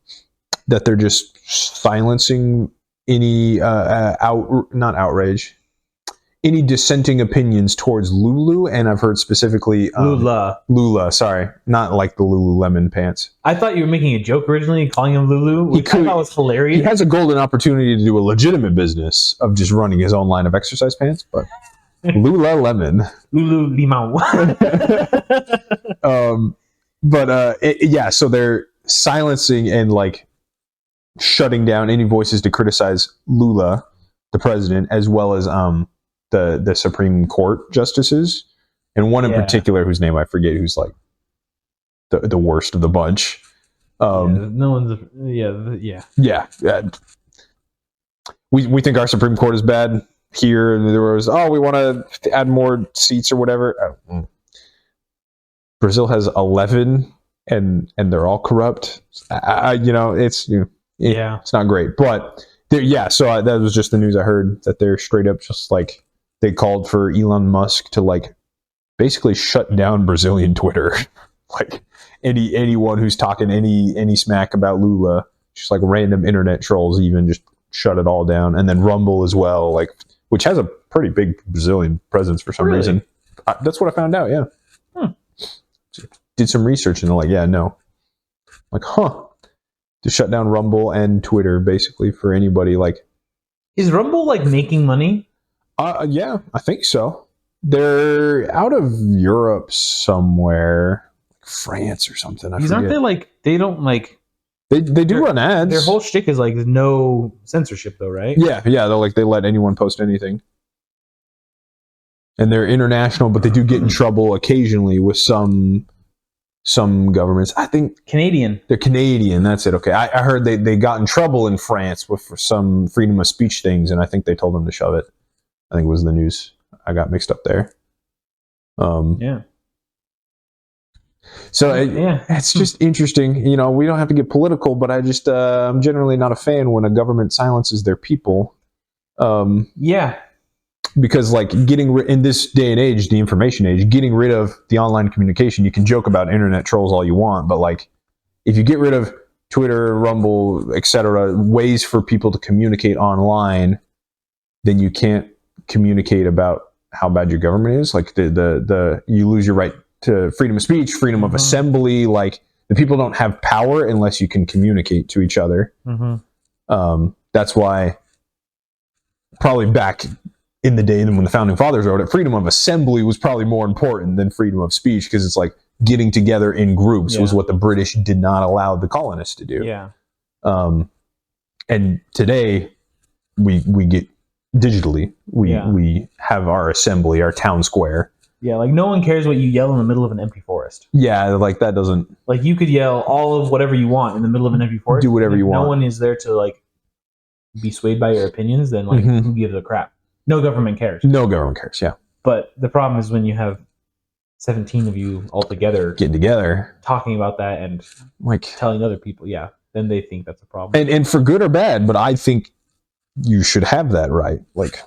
Speaker 2: they're just silencing any not outrage, any dissenting opinions towards Lulu, and I've heard specifically Lula. Sorry, not like the Lululemon pants.
Speaker 1: I thought you were making a joke originally, calling him Lulu, which I thought was hilarious.
Speaker 2: He has a golden opportunity to do a legitimate business of just running his own line of exercise pants, but Lululemon,
Speaker 1: Lulu Limau.
Speaker 2: So they're silencing and like shutting down any voices to criticize Lula, the president, as well as the Supreme Court justices, and one in particular whose name I forget, who's like the worst of the bunch. We think our Supreme Court is bad here, and there was we want to add more seats or whatever. Brazil has 11, and they're all corrupt. It's not great, but so that was just the news I heard, that they're straight up just like, they called for Elon Musk to like basically shut down Brazilian Twitter. Like anyone who's talking any smack about Lula, just like random internet trolls, even just shut it all down. And then Rumble as well, like, which has a pretty big Brazilian presence for some reason. That's what I found out. Yeah. Did some research and they're like, yeah, no. Like, to shut down Rumble and Twitter basically for anybody. Like,
Speaker 1: is Rumble like making money?
Speaker 2: Yeah, I think so. They're out of Europe somewhere, like France or something.
Speaker 1: Because aren't they like, they don't like,
Speaker 2: they do run ads.
Speaker 1: Their whole shtick is like no censorship though, right?
Speaker 2: Yeah. They let anyone post anything. And they're international, but they do get in trouble occasionally with some governments. I think
Speaker 1: Canadian.
Speaker 2: They're Canadian. That's it. Okay. I heard they got in trouble in France for some freedom of speech things, and I think they told them to shove it. I think it was the news. I got mixed up there.
Speaker 1: Yeah.
Speaker 2: So it's just interesting. We don't have to get political, but I'm generally not a fan when a government silences their people.
Speaker 1: Yeah.
Speaker 2: Because like in this day and age, the information age, getting rid of the online communication, you can joke about internet trolls all you want, but like if you get rid of Twitter, Rumble, etc., ways for people to communicate online, then you can't communicate about how bad your government is. Like you lose your right to freedom of speech, freedom of assembly. Like the people don't have power unless you can communicate to each other. That's why probably back in the day, when the founding fathers wrote it, freedom of assembly was probably more important than freedom of speech, because it's like getting together in groups was what the British did not allow the colonists to do.
Speaker 1: Yeah.
Speaker 2: And today we get digitally. We have our assembly, our town square.
Speaker 1: Yeah, like no one cares what you yell in the middle of an empty forest.
Speaker 2: Yeah, like that doesn't.
Speaker 1: Like you could yell all of whatever you want in the middle of an empty forest.
Speaker 2: Do whatever you want.
Speaker 1: No one is there to like be swayed by your opinions. Then like who gives a crap? No government cares.
Speaker 2: No government cares. Yeah.
Speaker 1: But the problem is when you have 17 of you all together
Speaker 2: getting together,
Speaker 1: talking about that, and
Speaker 2: like
Speaker 1: telling other people, then they think that's a problem.
Speaker 2: And for good or bad, but I think you should have that right. Like,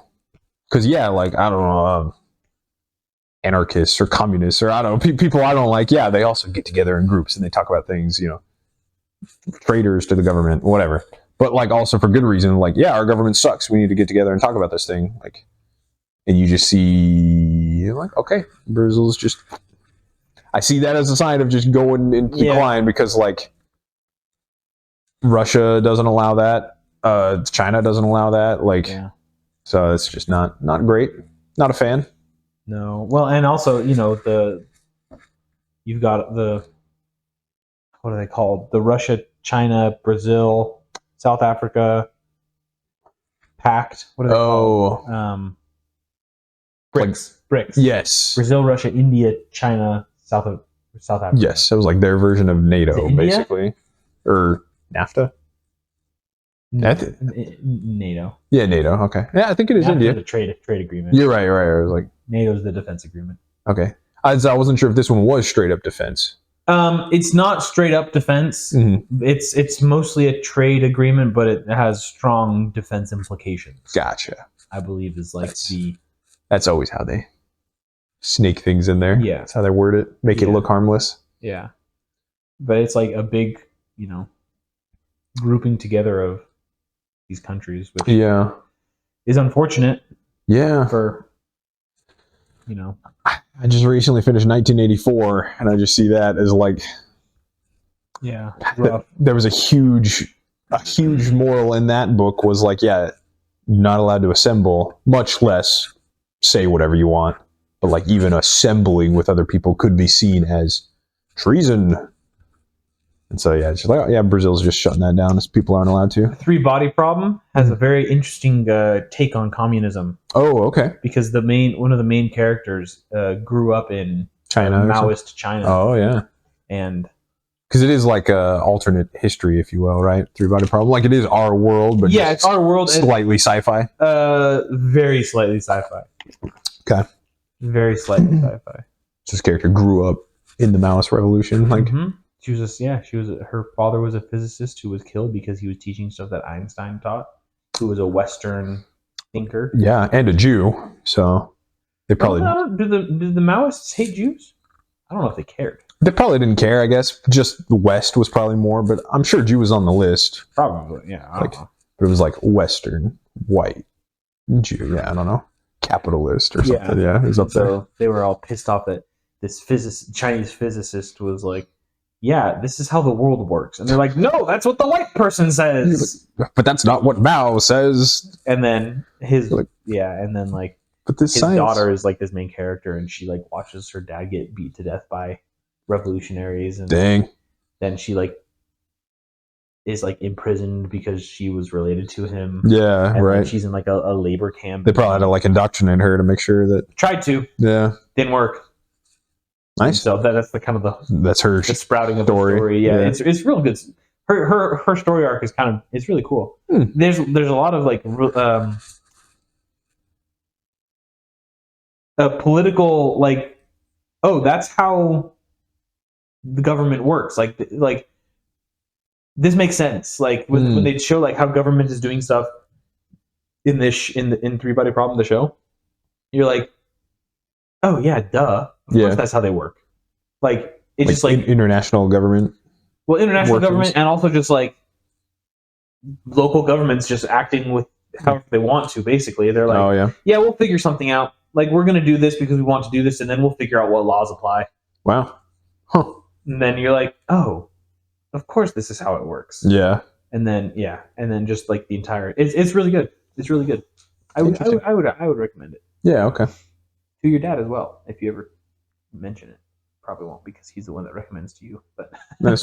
Speaker 2: because like I don't know, anarchists or communists or I don't know, people I don't like. Yeah, they also get together in groups and they talk about things, traitors to the government, whatever. But like also for good reason, like our government sucks. We need to get together and talk about this thing. Like, and you just see like, okay, Brazil's just. I see that as a sign of just going in decline because like Russia doesn't allow that, China doesn't allow that. Like, so it's just not great. Not a fan.
Speaker 1: No, well, and also you've got the what are they called? The Russia, China, Brazil, South Africa pact. What are they called? BRICS. BRICS.
Speaker 2: Yes.
Speaker 1: Brazil, Russia, India, China, South Africa.
Speaker 2: Yes, it was like their version of NATO, basically, or NAFTA.
Speaker 1: NATO.
Speaker 2: Yeah, NATO. Okay. Yeah, I think it is
Speaker 1: NAFTA
Speaker 2: India.
Speaker 1: Is a trade agreement.
Speaker 2: You're right. Right. I was like,
Speaker 1: NATO's the defense agreement.
Speaker 2: Okay. I wasn't sure if this one was straight up defense.
Speaker 1: It's not straight up defense.
Speaker 2: Mm-hmm.
Speaker 1: It's mostly a trade agreement, but it has strong defense implications.
Speaker 2: Gotcha.
Speaker 1: I believe is like
Speaker 2: That's always how they sneak things in there.
Speaker 1: Yeah.
Speaker 2: That's how they word it. Make it look harmless.
Speaker 1: Yeah. But it's like a big, grouping together of these countries, which is unfortunate.
Speaker 2: Yeah.
Speaker 1: For
Speaker 2: I just recently finished 1984, and I just see that as like,
Speaker 1: rough.
Speaker 2: There was a huge moral in that book was like, not allowed to assemble, much less say whatever you want. But like even assembling with other people could be seen as treason. And so it's just like, Brazil's just shutting that down as people aren't allowed to.
Speaker 1: The Three Body Problem has a very interesting take on communism.
Speaker 2: Oh, okay.
Speaker 1: Because one of the main characters grew up in
Speaker 2: China,
Speaker 1: Maoist China.
Speaker 2: Oh yeah,
Speaker 1: and
Speaker 2: because it is like a alternate history, if you will, right? Three Body Problem, like it is our world, but
Speaker 1: it's our world,
Speaker 2: slightly sci-fi.
Speaker 1: Very slightly sci-fi.
Speaker 2: Okay.
Speaker 1: Very slightly sci-fi.
Speaker 2: This character grew up in the Maoist revolution, like.
Speaker 1: Mm-hmm. Her father was a physicist who was killed because he was teaching stuff that Einstein taught, who was a Western thinker. Yeah,
Speaker 2: and a Jew. So they probably
Speaker 1: did the Maoists hate Jews? I don't know if they cared.
Speaker 2: They probably didn't care, I guess. Just the West was probably more, but I'm sure Jew was on the list.
Speaker 1: Probably, yeah. I don't know.
Speaker 2: But it was like Western, white, Jew. Yeah, I don't know. Capitalist or something. Yeah, it was up there. So
Speaker 1: they were all pissed off that this Chinese physicist was like, this is how the world works. And they're like, no, that's what the white person says.
Speaker 2: But that's not what Mao says.
Speaker 1: And then but his
Speaker 2: science.
Speaker 1: Daughter is like this main character, and she like watches her dad get beat to death by revolutionaries. And
Speaker 2: dang.
Speaker 1: Then she like is like imprisoned because she was related to him.
Speaker 2: Yeah,
Speaker 1: and
Speaker 2: right.
Speaker 1: She's in like a labor camp.
Speaker 2: They probably had to like indoctrinate her to make sure that.
Speaker 1: Tried to.
Speaker 2: Yeah.
Speaker 1: Didn't work.
Speaker 2: Nice.
Speaker 1: So that's the kind of
Speaker 2: that's her
Speaker 1: the sprouting of story. The story. Yeah, it's real good. Her story arc is it's really cool. There's a lot of like a political like, that's how the government works. Like this makes sense. Like when they show like how government is doing stuff in in Three Body Problem, the show, you're like, oh yeah, duh. Of course that's how they work. Like it's just like
Speaker 2: international government.
Speaker 1: Well, international government, and also just like local governments just acting with however they want to. Basically, they're like, we'll figure something out. Like we're gonna do this because we want to do this, and then we'll figure out what laws apply.
Speaker 2: Wow. Huh.
Speaker 1: And then you're like, oh, of course this is how it works.
Speaker 2: Yeah.
Speaker 1: And then just like the entire, it's really good. It's really good. I would recommend it
Speaker 2: Yeah, okay.
Speaker 1: to your dad as well if you ever mention it. Probably won't because he's the one that recommends to you. But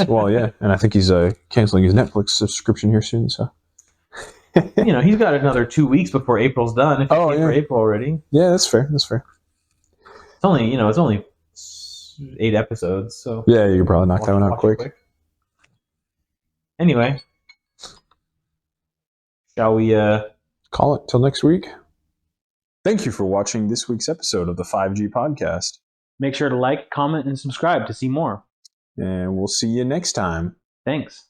Speaker 2: Well, yeah, and I think he's canceling his Netflix subscription here soon. So
Speaker 1: he's got another 2 weeks before April's done. If you paid for April already,
Speaker 2: yeah, that's fair. That's fair.
Speaker 1: It's only 8 episodes, so
Speaker 2: yeah, you can probably knock that one out quick.
Speaker 1: Anyway, shall we
Speaker 2: call it till next week? Thank you for watching this week's episode of the 5G Podcast.
Speaker 1: Make sure to like, comment, and subscribe to see more.
Speaker 2: And we'll see you next time.
Speaker 1: Thanks.